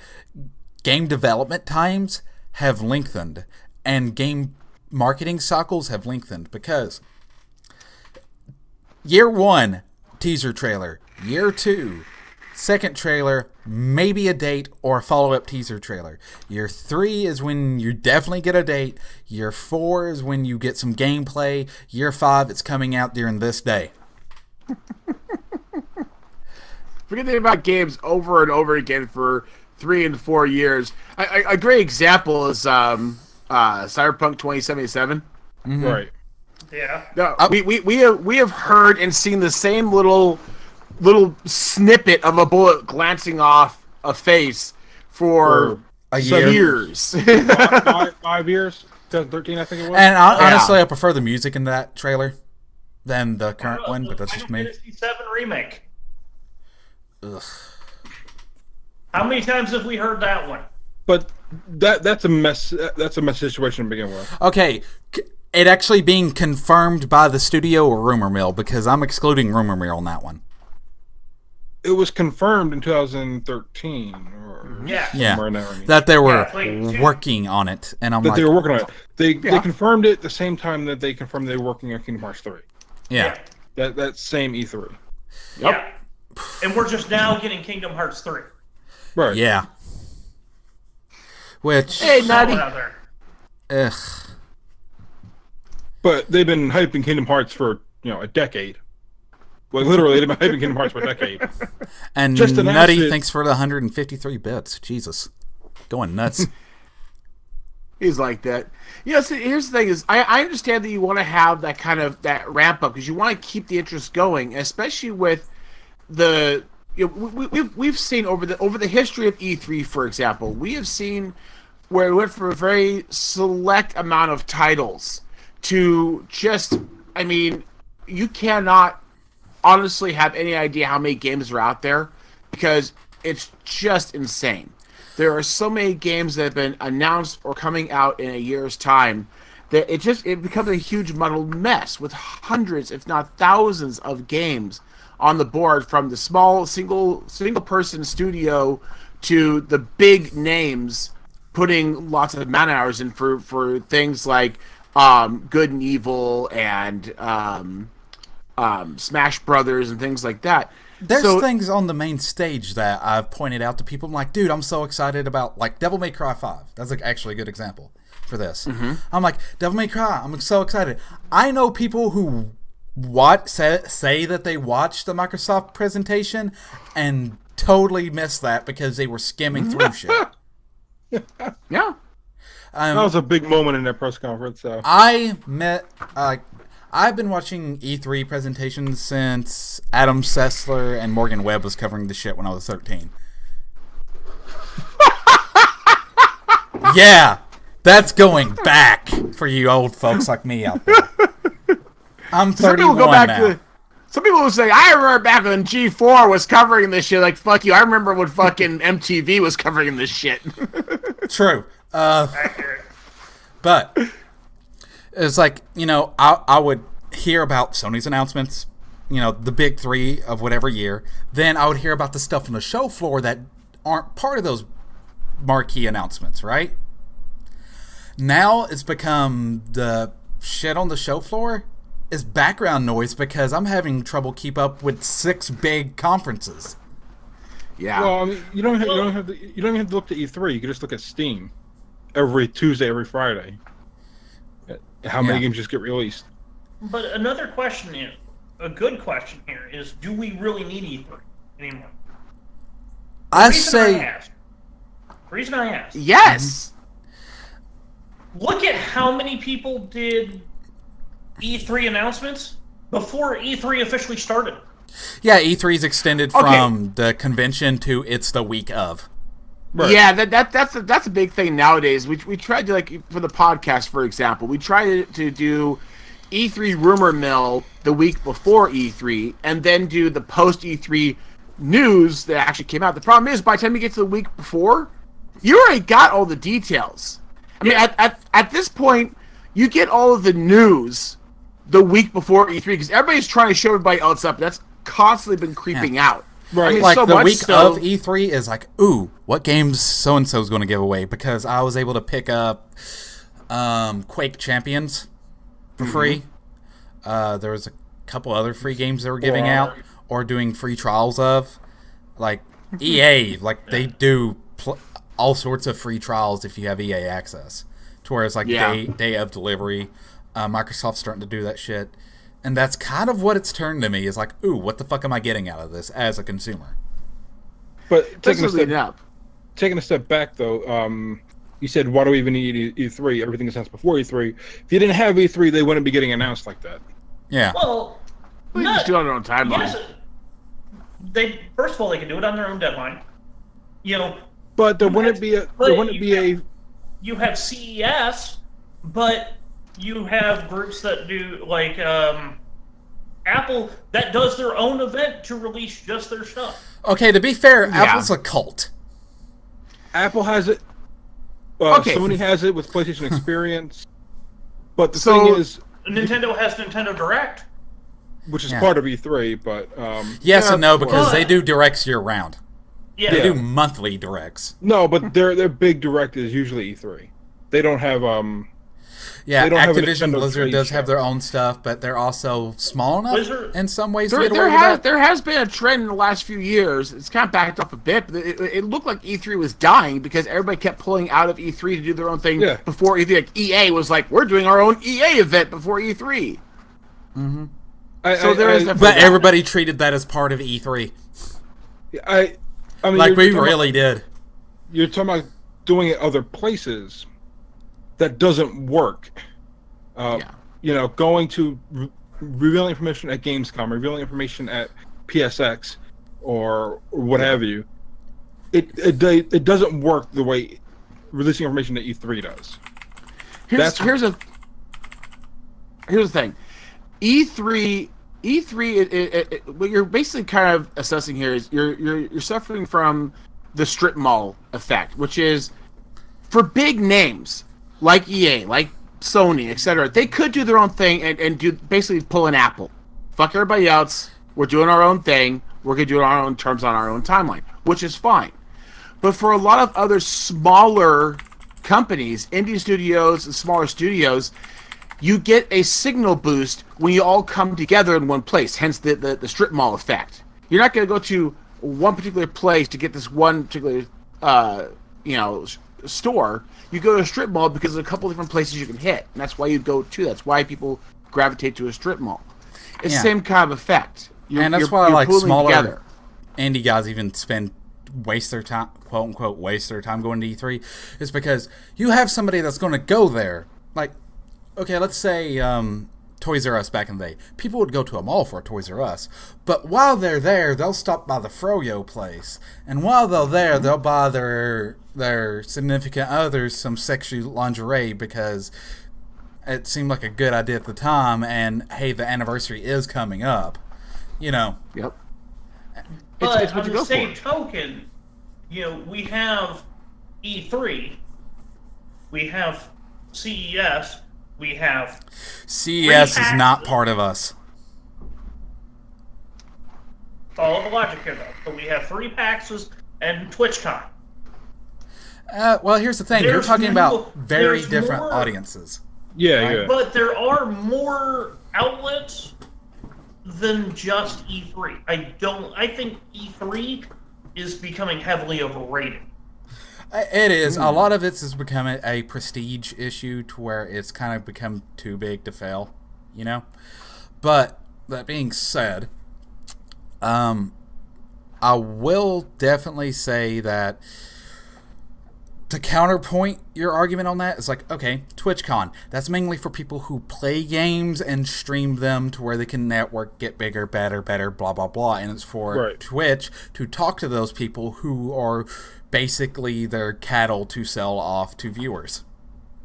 game development times have lengthened and game marketing cycles have lengthened, because year 1, teaser trailer, year 2, second trailer, maybe a date or a follow-up teaser trailer. Year 3 is when you definitely get a date. Year 4 is when you get some gameplay. Year 5, it's coming out during this day. Forgetting about games over and over again for 3 and 4 years. A great example is Cyberpunk 2077. Mm-hmm. Right. Yeah. No, we have heard and seen the same little snippet of a bullet glancing off a face for years. 5 years? 2013, I think it was. And honestly, I prefer the music in that trailer than the current one, but that's just me. Final Fantasy VII Remake. Ugh. How many times have we heard that one? But that's a mess. That's a mess situation to begin with. Okay, it actually being confirmed by the studio or rumor mill, because I'm excluding rumor mill on that one. It was confirmed in 2013, or somewhere in there. That they were working on it, and they were working on it. They confirmed it the same time that they confirmed they were working on Kingdom Hearts 3. Yeah. That same E3. Yep. Yeah. And we're just now getting Kingdom Hearts 3. Right. Yeah. Which... Hey, Nutty. Ugh. But they've been hyping Kingdom Hearts for, a decade. Like, literally, they've been hyping Kingdom Hearts for a decade. And just Nutty, thanks for the 153 bits. Jesus. Going nuts. He's like that. You know, so here's the thing: is I understand that you want to have that kind of that ramp up because you want to keep the interest going, especially with the. You know, we've seen over the history of E3, for example, we have seen where it went from a very select amount of titles to just, I mean, you cannot honestly have any idea how many games are out there because it's just insane. There are so many games that have been announced or coming out in a year's time that it becomes a huge muddled mess with hundreds, if not thousands, of games on the board, from the small single person studio to the big names putting lots of man hours in for things like Good and Evil and Smash Brothers and things like that. There's things on the main stage that I've pointed out to people. I'm like, dude, I'm so excited about, like, Devil May Cry 5. That's like actually a good example for this. Mm-hmm. I'm like, Devil May Cry, I'm so excited. I know people who say that they watched the Microsoft presentation and totally missed that because they were skimming through shit. Yeah. That was a big moment in that press conference. So. I've been watching E3 presentations since Adam Sessler and Morgan Webb was covering the shit when I was 13. Yeah, that's going back for you old folks like me out there. I'm 31 now. Some people will say, I remember back when G4 was covering this shit. Like, fuck you. I remember when fucking MTV was covering this shit. True. But it's like, you know, I would hear about Sony's announcements, you know, the big three of whatever year. Then I would hear about the stuff on the show floor that aren't part of those marquee announcements, right? Now it's become the shit on the show floor is background noise because I'm having trouble keep up with 6 big conferences. Yeah. Well, I mean, you don't even have to look to E3. You can just look at Steam every Tuesday, every Friday. How many games just get released? But another question here, a good question here, is: do we really need E3 anymore? The reason I ask. Yes. Look at how many people did E3 announcements before E3 officially started. Yeah, E3's extended from the convention to it's the week of. Right. Yeah, that's a big thing nowadays. We tried to, like, for the podcast, for example, we tried to do E3 rumor mill the week before E3 and then do the post E3 news that actually came out. The problem is, by the time you get to the week before, you already got all the details. I mean, at this point, you get all of the news the week before E3 because everybody's trying to show everybody else up. That's constantly been creeping out. Right, I mean, like so the week of E3 is like, ooh, what games so-and-so is going to give away? Because I was able to pick up Quake Champions for free. There was a couple other free games they were giving out or doing free trials of. Like EA, like they do all sorts of free trials if you have EA access. To where it's like day of delivery. Microsoft's starting to do that shit. And that's kind of what it's turned to me, is like, ooh, what the fuck am I getting out of this as a consumer? But taking a step back, though, you said, why do we even need E3? Everything is announced before E3. If you didn't have E3, they wouldn't be getting announced like that. Yeah. Well, they just do it on their own timeline. Yes, first of all, they can do it on their own deadline. You know. But there wouldn't be a. You have CES, but you have groups that do, like, Apple, that does their own event to release just their stuff. Okay, to be fair, Apple's a cult. Apple has it. Sony has it with PlayStation Experience. But the thing is, Nintendo has Nintendo Direct, which is part of E3. But yes and no, because they do directs year round. Yeah, they do monthly directs. No, but their big direct is usually E3. They don't have Yeah, Activision Blizzard does have their own stuff, but they're also small enough in some ways to get away with that. There has been a trend in the last few years. It's kind of backed up a bit, but it looked like E3 was dying because everybody kept pulling out of E3 to do their own thing before E3. Like EA was like, we're doing our own EA event before E3. Mm-hmm. But everybody treated that as part of E3. I mean, like we really did. You're talking about doing it other places. that doesn't work. Going to revealing information at Gamescom, revealing information at PSX, or what have you, it doesn't work the way releasing information at E3 does. Here's the thing. E3, what you're basically kind of assessing here is you're suffering from the strip mall effect, which is for big names like EA, like Sony, etc. They could do their own thing and do basically pull an Apple. Fuck everybody else. We're doing our own thing. We're gonna do it on our own terms on our own timeline, which is fine. But for a lot of other smaller companies, indie studios and smaller studios, you get a signal boost when you all come together in one place, hence the strip mall effect. You're not going to go to one particular place to get this one particular store. You go to a strip mall because there's a couple different places you can hit, and that's why you go to. That's why people gravitate to a strip mall. It's the same kind of effect. And that's why like smaller indie guys even waste their time, quote unquote, waste their time going to E3, is because you have somebody that's going to go there. Like, okay, let's say Toys R Us back in the day. People would go to a mall for a Toys R Us, but while they're there, they'll stop by the Froyo place, and while they're there, they'll buy their significant others some sexy lingerie because it seemed like a good idea at the time, and hey, the anniversary is coming up. Yep. But it's what on you the go same for. token, we have E3, we have CES, we have... CES is not part of us. Follow the logic here, though. But we have 3 PAXs and TwitchCon. Well, here's the thing. You're talking about very different more, audiences. Yeah. But there are more outlets than just E3. I think E3 is becoming heavily overrated. It is. A lot of it is becoming a prestige issue to where it's kind of become too big to fail, But that being said, I will definitely say that to counterpoint your argument on that, it's like, okay, TwitchCon, that's mainly for people who play games and stream them to where they can network, get bigger, better, blah, blah, blah. And it's for Twitch to talk to those people who are basically their cattle to sell off to viewers.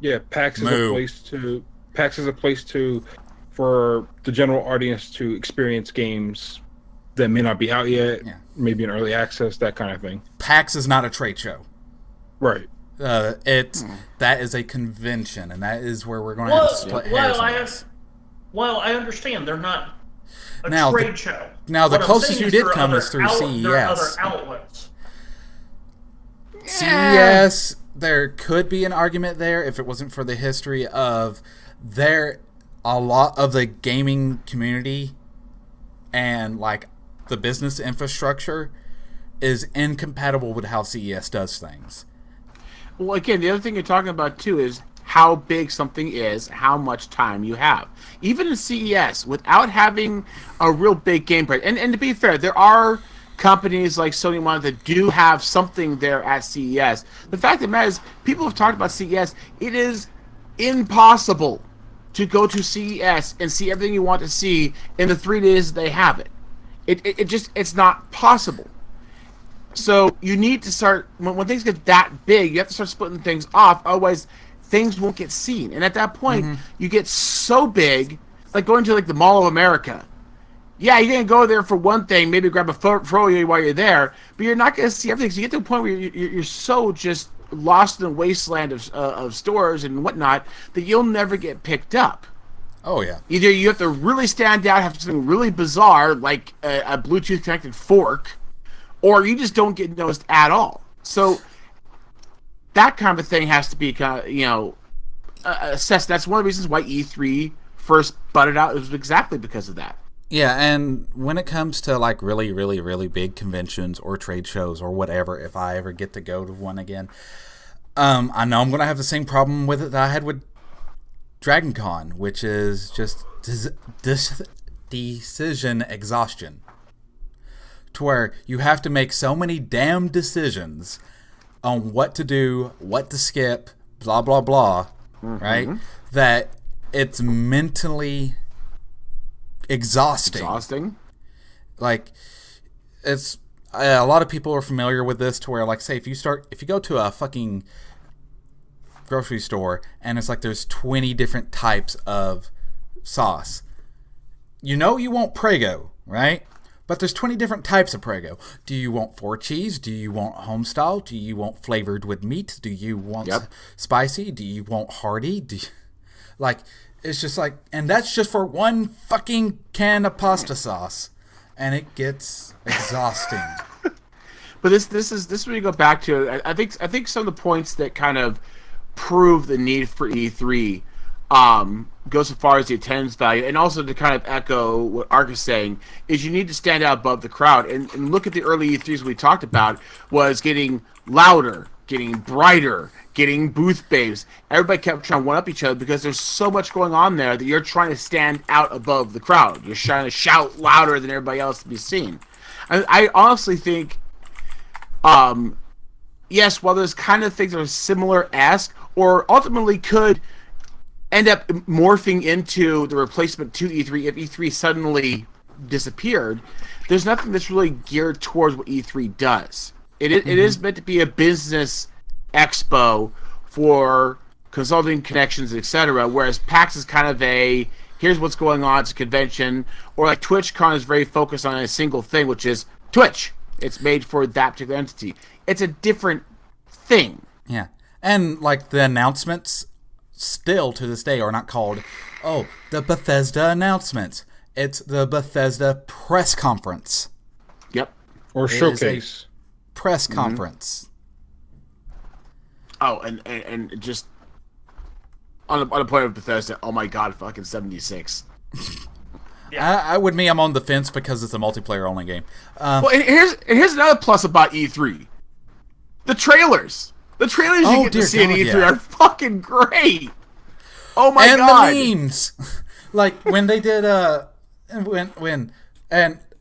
Yeah, PAX is a place for the general audience to experience games that may not be out yet, maybe in early access, that kind of thing. PAX is not a trade show. Right. That is a convention, and that is where we're going to have to split hairs on this. Well, I understand they're not a trade show. Now, the closest you did come is through CES. There are other outlets. CES, there could be an argument there if it wasn't for the history of a lot of the gaming community and like the business infrastructure is incompatible with how CES does things. Well, again, the other thing you're talking about, too, is how big something is, how much time you have. Even in CES, without having a real big game break, and to be fair, there are companies like Sony that do have something there at CES. The fact of the matter is, people have talked about CES. It is impossible to go to CES and see everything you want to see in the 3 days they have it. It's not possible. So you need to start, when things get that big, you have to start splitting things off, otherwise things won't get seen. And at that point, you get so big, like going to like the Mall of America. Yeah, you're going to go there for one thing, maybe grab a froyo while you're there, but you're not going to see everything. So you get to a point where you're so just lost in the wasteland of stores and whatnot that you'll never get picked up. Oh, yeah. Either you have to really stand out, have something really bizarre, like a Bluetooth-connected fork, or you just don't get noticed at all. So that kind of a thing has to be assessed. That's one of the reasons why E3 first butted out. It was exactly because of that. Yeah, and when it comes to like really, really, really big conventions or trade shows or whatever, if I ever get to go to one again, I know I'm going to have the same problem with it that I had with Dragon Con, which is just decision exhaustion. To where you have to make so many damn decisions on what to do, what to skip, blah, blah, blah, right? That it's mentally exhausting. Like, it's a lot of people are familiar with this to where, like, say, if you go to a fucking grocery store and it's like there's 20 different types of sauce. You want Prego, right? But there's 20 different types of Prego. Do you want 4 cheese? Do you want homestyle? Do you want flavored with meat? Do you want spicy? Do you want hearty? It's just like, and that's just for one fucking can of pasta sauce, and it gets exhausting. But this is where you go back to. I think some of the points that kind of prove the need for E3 go so far as the attendance value, and also to kind of echo what Ark is saying, is you need to stand out above the crowd. And look at the early E3s we talked about, was getting louder, getting brighter, getting booth babes. Everybody kept trying to one-up each other because there's so much going on there that you're trying to stand out above the crowd. You're trying to shout louder than everybody else to be seen. I honestly think, yes, while there's kind of things that are similar-esque, or ultimately could end up morphing into the replacement to E3 if E3 suddenly disappeared, there's nothing that's really geared towards what E3 does. It is meant to be a business expo for consulting, connections, etc., whereas PAX is kind of a, here's what's going on, it's a convention, or like TwitchCon is very focused on a single thing, which is Twitch. It's made for that particular entity. It's a different thing. Yeah. And, like, the announcements still to this day are not called, the Bethesda announcements. It's the Bethesda press conference. Yep. Or showcase. Press conference. Oh, and just on the point of Bethesda, oh my god, fucking 76. Yeah. I'm on the fence because it's a multiplayer only game. Well, and here's another plus about E3. The trailers. The trailers you get to see at E3 are fucking great. Oh my god. And the memes. Like, when they did, and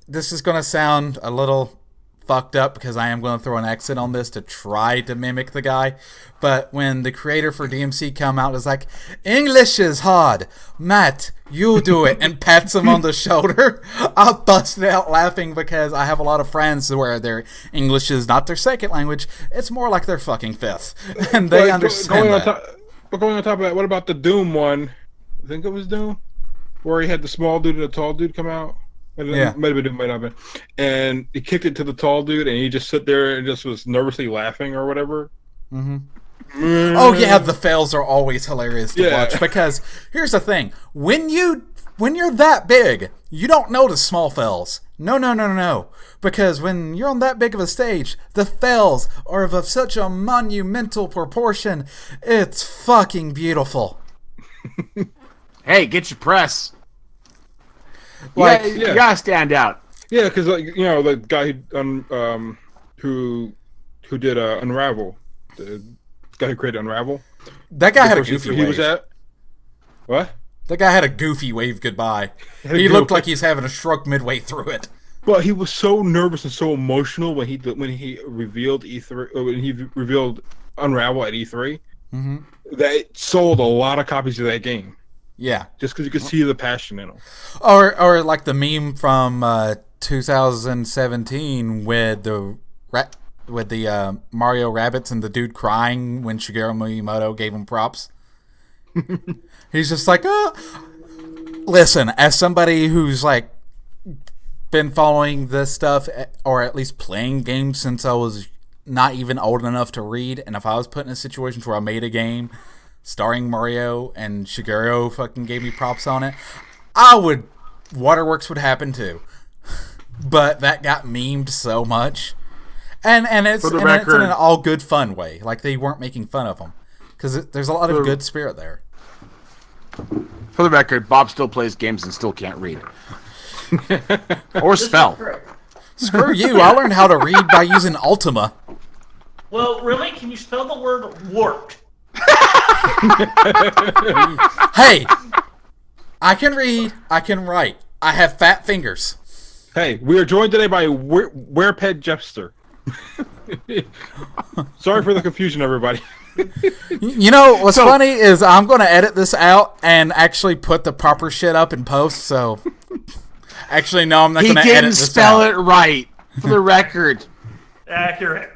this is going to sound a little fucked up because I am going to throw an accent on this to try to mimic the guy, but when the creator for DMC come out, is like, English is hard. Matt, you do it, and pats him on the shoulder. I busted out laughing because I have a lot of friends where their English is not their second language. It's more like their fucking fifth. And they understand that. But going on top of that, what about the Doom one? I think it was Doom? Where he had the small dude and the tall dude come out? Yeah. Might have been Doom, might not have been. And he kicked it to the tall dude, and he just sit there and just was nervously laughing or whatever. Mm-hmm. Oh yeah, the fails are always hilarious to watch, because here's the thing: when you're that big, you don't notice small fails. No. Because when you're on that big of a stage, the fails are of such a monumental proportion. It's fucking beautiful. Hey, get your press. Like, you gotta stand out. Yeah, because the guy who did Unravel, the guy who created Unravel. That guy had a goofy wave. He was at what? That guy had a goofy wave goodbye. He looked like he's having a stroke midway through it. Well, he was so nervous and so emotional when he revealed E3, when he revealed Unravel at E3. Mm-hmm. That it sold a lot of copies of that game. Yeah, just because you could see the passion in him. Or like the meme from 2017 with the Mario Rabbids and the dude crying when Shigeru Miyamoto gave him props. He's just like, listen, as somebody who's like been following this stuff, or at least playing games since I was not even old enough to read, and if I was put in a situation where I made a game starring Mario and Shigeru fucking gave me props on it, Waterworks would happen too. But that got memed so much. And it's in an all good fun way. Like, they weren't making fun of him. Because there's a lot of good spirit there. For the record, Bob still plays games and still can't read. Or spell. Screw you, I learned how to read by using Ultima. Well, really? Can you spell the word warped? Hey! I can read, I can write. I have fat fingers. Hey, we are joined today by Warped Jester. Sorry for the confusion, everybody. You know what's funny is I'm going to edit this out and actually put the proper shit up in post. So, actually, no, I'm not going to edit this out. He didn't spell it right, for the record. Accurate.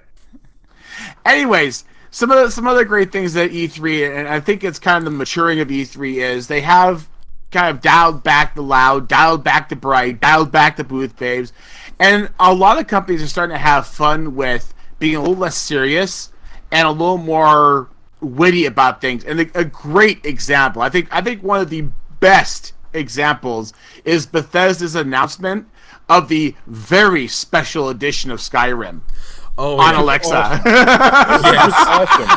Anyways, some other great things at E3, and I think it's kind of the maturing of E3 is they have kind of dialed back the loud, dialed back the bright, dialed back the booth babes, and a lot of companies are starting to have fun with being a little less serious and a little more witty about things. And a great example, I think one of the best examples is Bethesda's announcement of the very special edition of Skyrim on Alexa. Awesome. Yes. Awesome.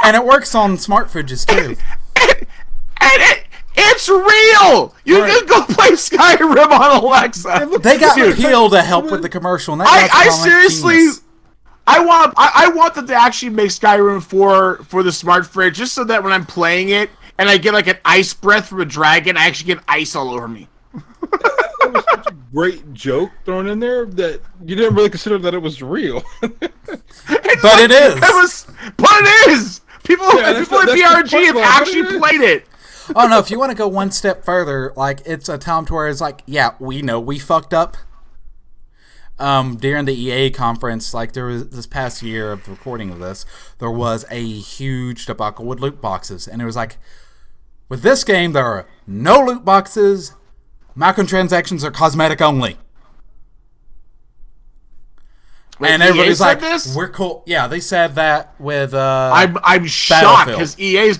And it works on smart fridges too. and it's real. You can go play Skyrim on Alexa. They got Peel to help with the commercial. And I seriously. I want them to actually make Skyrim for the smart fridge, just so that when I'm playing it and I get like an ice breath from a dragon, I actually get ice all over me. That was such a great joke thrown in there that you didn't really consider that it was real. But it is. But it is. People at BRG have actually played it. Oh no! If you want to go one step further, like it's a time to where it's like, yeah, we know we fucked up. During the EA conference, like there was this past year of recording of this, there was a huge debacle with loot boxes, and it was like, with this game, there are no loot boxes. Microtransactions are cosmetic only. Wait, and everybody's like, this? "We're cool." Yeah, they said that with. I'm shocked because EA's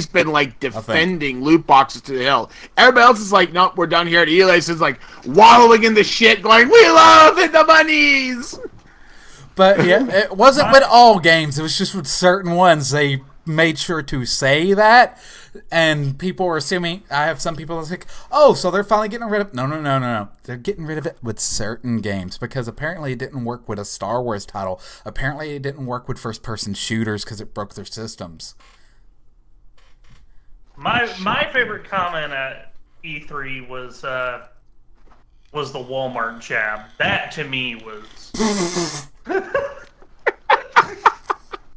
been like defending loot boxes to the hill. Everybody else is like, "Nope, we're done here." And EA is like wallowing in the shit, going, "We love it, the monies." But yeah, it wasn't with all games. It was just with certain ones. They made sure to say that, and people were assuming. I have some people that's like, "Oh, so they're finally getting rid of." No. They're getting rid of it with certain games because apparently it didn't work with a Star Wars title. Apparently it didn't work with first-person shooters because it broke their systems. My favorite comment at E3 was the Walmart jab. That to me was.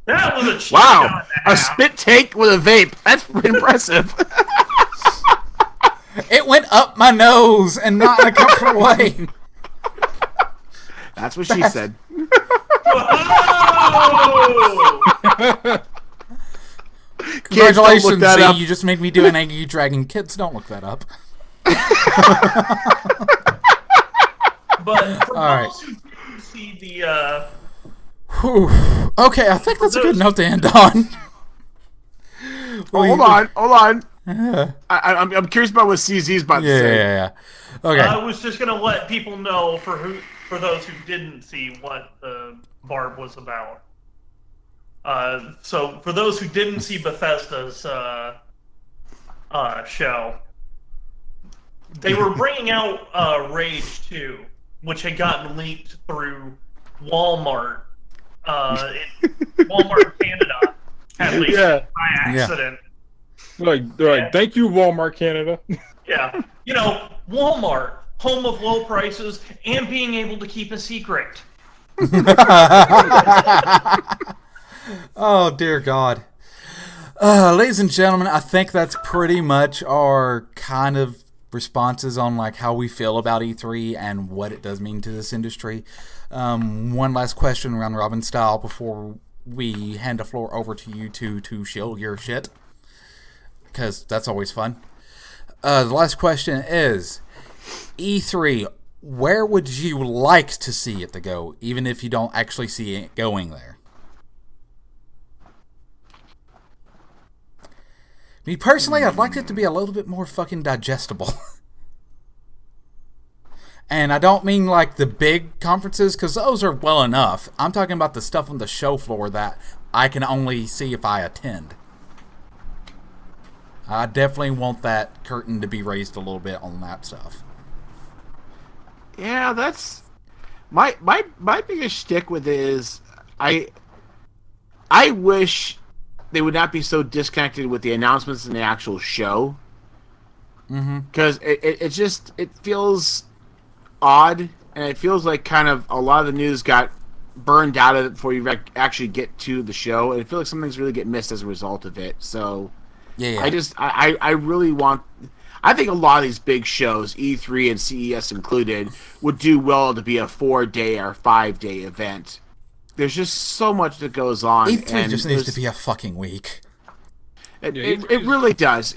That was a cheat wow, a spit take with a vape. That's pretty impressive. It went up my nose and not in a comfortable way. That's what she said. Congratulations, Z. You just made me do an Angry Dragon. Kids, don't look that up. But for all those who didn't see the... Whew. Okay, I think that's a good note to end on. Hold on. I'm curious about what CZ's about to say. Yeah. Okay. I was just gonna let people know for those who didn't see what the Barb was about. So for those who didn't see Bethesda's show, they were bringing out Rage 2, which had gotten leaked through Walmart. Walmart Canada had leaked by accident. They're like, thank you, Walmart Canada. Yeah. You know, Walmart, home of low prices and being able to keep a secret. Oh, dear God. Ladies and gentlemen, I think that's pretty much our kind of responses on like how we feel about E3 and what it does mean to this industry. One last question round robin style before we hand the floor over to you two to shill your shit, because that's always fun. The last question is, E3, where would you like to see it to go, even if you don't actually see it going there? Me personally, I'd like it to be a little bit more fucking digestible. And I don't mean like the big conferences, because those are well enough. I'm talking about the stuff on the show floor that I can only see if I attend. I definitely want that curtain to be raised a little bit on that stuff. Yeah, that's my biggest shtick with it is I wish they would not be so disconnected with the announcements and the actual show. Because it feels odd, and it feels like kind of a lot of the news got burned out of it before you actually get to the show, and I feel like some things really get missed as a result of it. So, Yeah. I really want. I think a lot of these big shows, E3 and CES included, would do well to be a 4-day or 5-day event. There's just so much that goes on. E3 just needs to be a fucking week. It really does.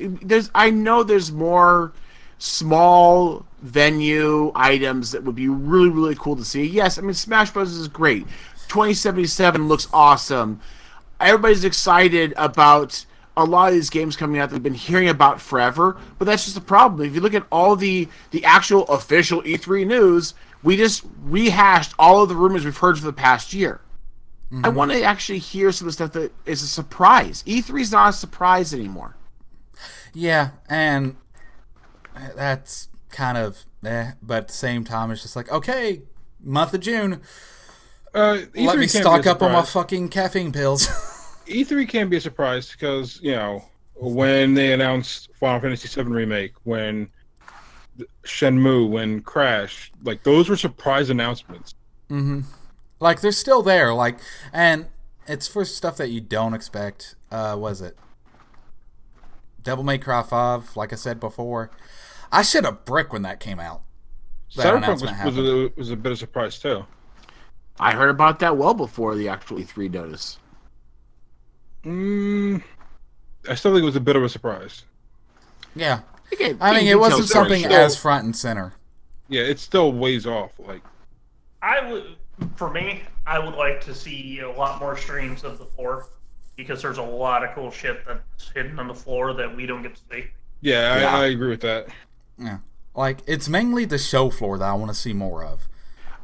I know there's more small venue items that would be really, really cool to see. Yes, I mean, Smash Bros. Is great. 2077 looks awesome. Everybody's excited about a lot of these games coming out that we've been hearing about forever, but that's just a problem. If you look at all the actual official E3 news, we just rehashed all of the rumors we've heard for the past year. I want to actually hear some of the stuff that is a surprise. E3 is not a surprise anymore. Yeah, and that's kind of but at the same time, it's just like, okay, month of June, E3 let me stock up on my fucking caffeine pills. E3 can be a surprise because, when they announced Final Fantasy VII Remake, when Shenmue, when Crash, like, those were surprise announcements. Mm-hmm. Like, they're still there, and it's for stuff that you don't expect. Was it Devil May Cry 5, like I said before? I shit a brick when that came out. Cyberpunk was a bit of a surprise, too. I heard about that well before the actual E3 notice. I still think it was a bit of a surprise. Yeah. I mean, it wasn't something as front and center. Yeah, it's still ways off. For me, I would like to see a lot more streams of the floor, because there's a lot of cool shit that's hidden on the floor that we don't get to see. Yeah, I agree with that. Yeah. Like, it's mainly the show floor that I want to see more of.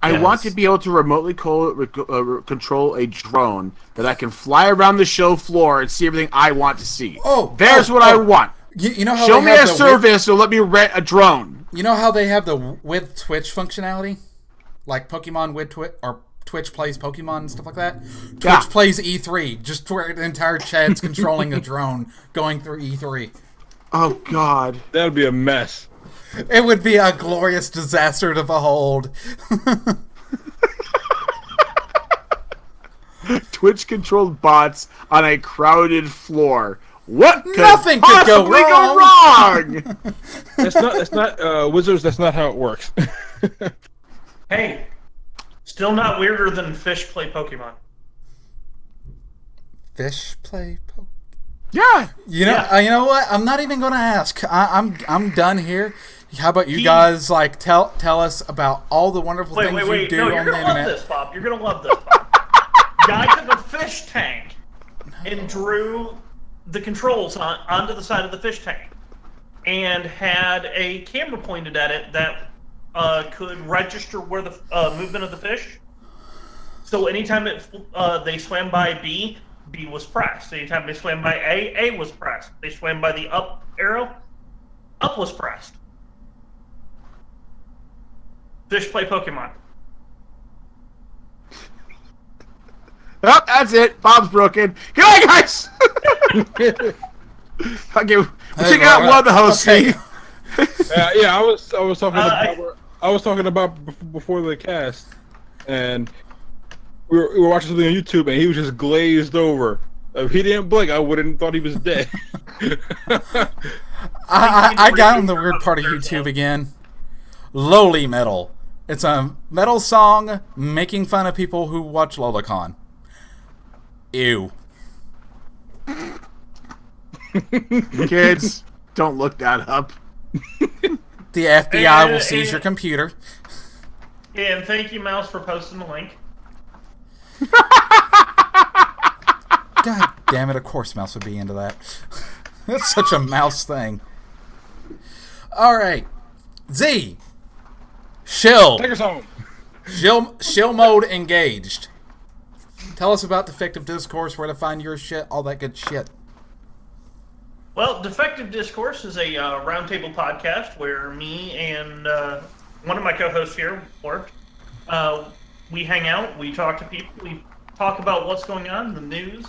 I want to be able to remotely control a drone that I can fly around the show floor and see everything I want to see. There's what I want. You know how show me a service or let me rent a drone. You know how they have the with Twitch functionality? Like Pokemon with Twitch, or Twitch plays Pokemon and stuff like that? Twitch plays E3, just where the entire chat's controlling a drone going through E3. Oh, God. That would be a mess. It would be a glorious disaster to behold. Twitch-controlled bots on a crowded floor. What could Nothing could go wrong? That's not Wizards. That's not how it works. Hey, still not weirder than fish play Pokemon. Fish play Pokemon? Yeah. You know what? I'm not even going to ask. I'm done here. How about you guys tell us about all the wonderful things you do on the internet? You're gonna love this, Bob. You're gonna love this, Bob. Guy took a fish tank and drew the controls onto the side of the fish tank, and had a camera pointed at it that could register where the movement of the fish. So anytime they swam by B was pressed. Anytime they swam by A was pressed. They swam by the up arrow, up was pressed. Fish play Pokemon. Oh, that's it. Bob's broken. Good night, guys. Okay, we'll check out one of the hosts. Okay. I was talking about before the cast, and we were watching something on YouTube, and he was just glazed over. If he didn't blink, I wouldn't have thought he was dead. I got on the weird part of YouTube again. Lowly Metal. It's a metal song making fun of people who watch Lolicon. Ew. Kids, don't look that up. The FBI will seize your computer. And thank you, Mouse, for posting the link. God damn it, of course Mouse would be into that. That's such a Mouse thing. Alright. Z. Shill. Take us home. Shill mode engaged. Tell us about Defective Discourse, where to find your shit, all that good shit. Well, Defective Discourse is a roundtable podcast where me and one of my co-hosts here, Warped, we hang out, we talk to people, we talk about what's going on in the news,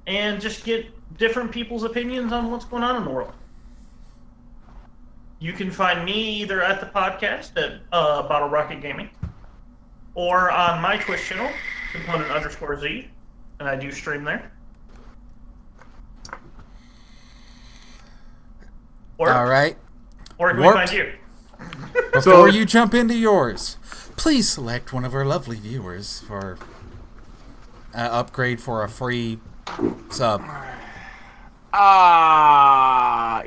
and just get different people's opinions on what's going on in the world. You can find me either at the podcast at Bottle Rocket Gaming, or on my Twitch channel, component_Z, and I do stream there. Or, All right. Or can Warped. we find you? Before you jump into yours, please select one of our lovely viewers for upgrade for a free sub. I'm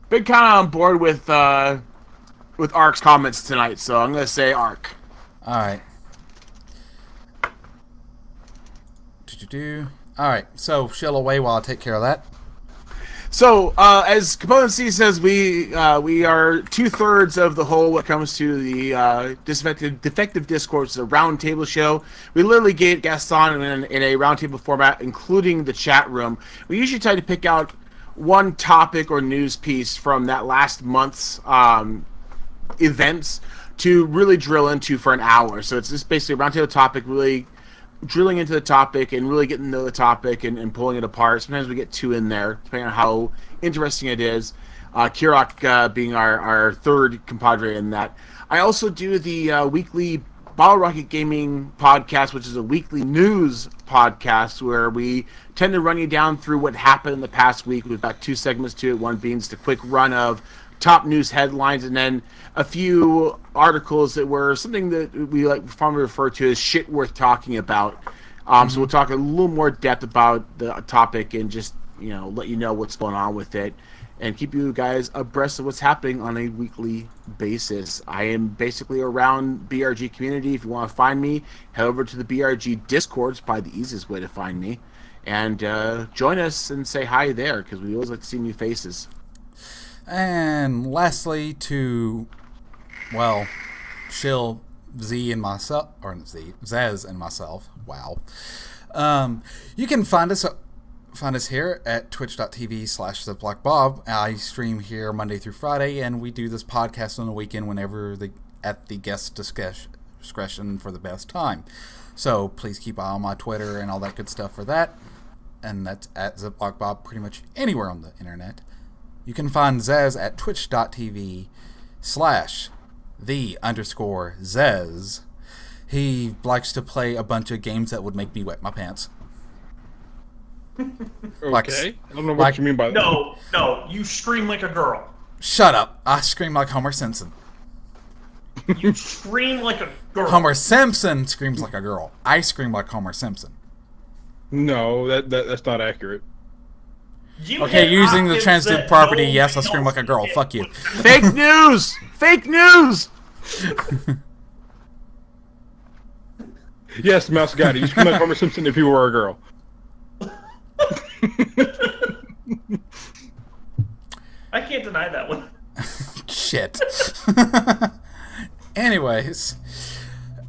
big kind of on board with Ark's comments tonight, so I'm gonna say Ark. All right. All right. So shill away while I take care of that. So, as Component C says, we are 2/3 of the whole when it comes to the defective discourse, a roundtable show. We literally get guests on in a roundtable format, including the chat room. We usually try to pick out one topic or news piece from that last month's events to really drill into for an hour. So it's just basically a roundtable topic, really drilling into the topic and really getting to know the topic and pulling it apart. Sometimes we get two in there, depending on how interesting it is. Kirok being our third compadre in that. I also do the weekly Bottle Rocket Gaming podcast, which is a weekly news podcast where we tend to run you down through what happened in the past week. We've got two segments to it. One being just a quick run of top news headlines, and then a few articles that were something that we fondly refer to as shit worth talking about. So we'll talk a little more depth about the topic and just let you know what's going on with it and keep you guys abreast of what's happening on a weekly basis. I am basically around BRG community. If you want to find me, head over to the BRG Discord. It's probably the easiest way to find me, and join us and say hi there, because we always like to see new faces. And lastly, shill Z and myself, or Zez and myself. Wow. You can find us here at twitch.tv/ZiplockBob. I stream here Monday through Friday, and we do this podcast on the weekend whenever at the guest discretion for the best time. So please keep an eye on my Twitter and all that good stuff for that. And that's at ZiplockBob pretty much anywhere on the internet. You can find Zez at twitch.tv/the_Zez. He likes to play a bunch of games that would make me wet my pants. Okay. I don't know what you mean by that. No, you scream like a girl. Shut up. I scream like Homer Simpson. You scream like a girl. Homer Simpson screams like a girl. I scream like Homer Simpson. No, that's not accurate. Okay, using the transitive property, yes, I scream like a girl. Fuck you. Fake news! Fake news! Yes, Mouse got it. You scream like Homer Simpson if you were a girl. I can't deny that one. Shit. Anyways,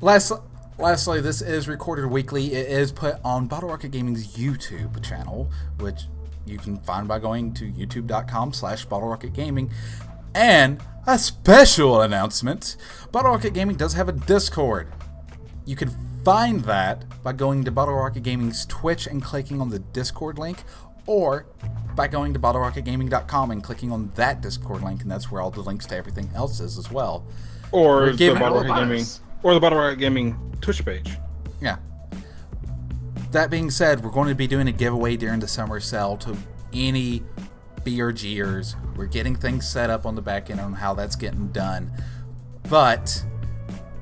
lastly, this is recorded weekly. It is put on Bottle Rocket Gaming's YouTube channel, which you can find by going to youtube.com/BottleRocketGaming. And a special announcement, Bottle Rocket Gaming does have a Discord. You can find that by going to Bottle Rocket Gaming's Twitch and clicking on the Discord link, or by going to BottleRocketGaming.com and clicking on that Discord link, and that's where all the links to everything else is as well. Or the Bottle Rocket Gaming Twitch page. Yeah. That being said, we're going to be doing a giveaway during the summer sale to any BRGers. We're getting things set up on the back end on how that's getting done. But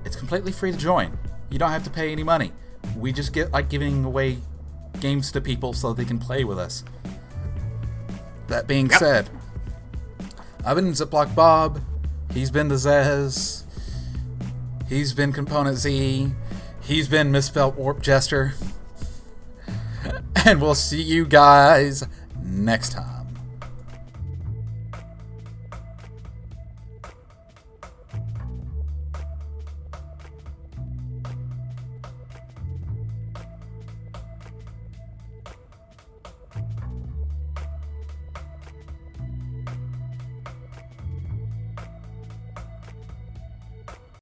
it's completely free to join. You don't have to pay any money. We just get giving away games to people so they can play with us. That being said, I've been ZiplockBob. He's been the Zez. He's been Component Z. He's been Misspelt Warped Jester. And we'll see you guys next time.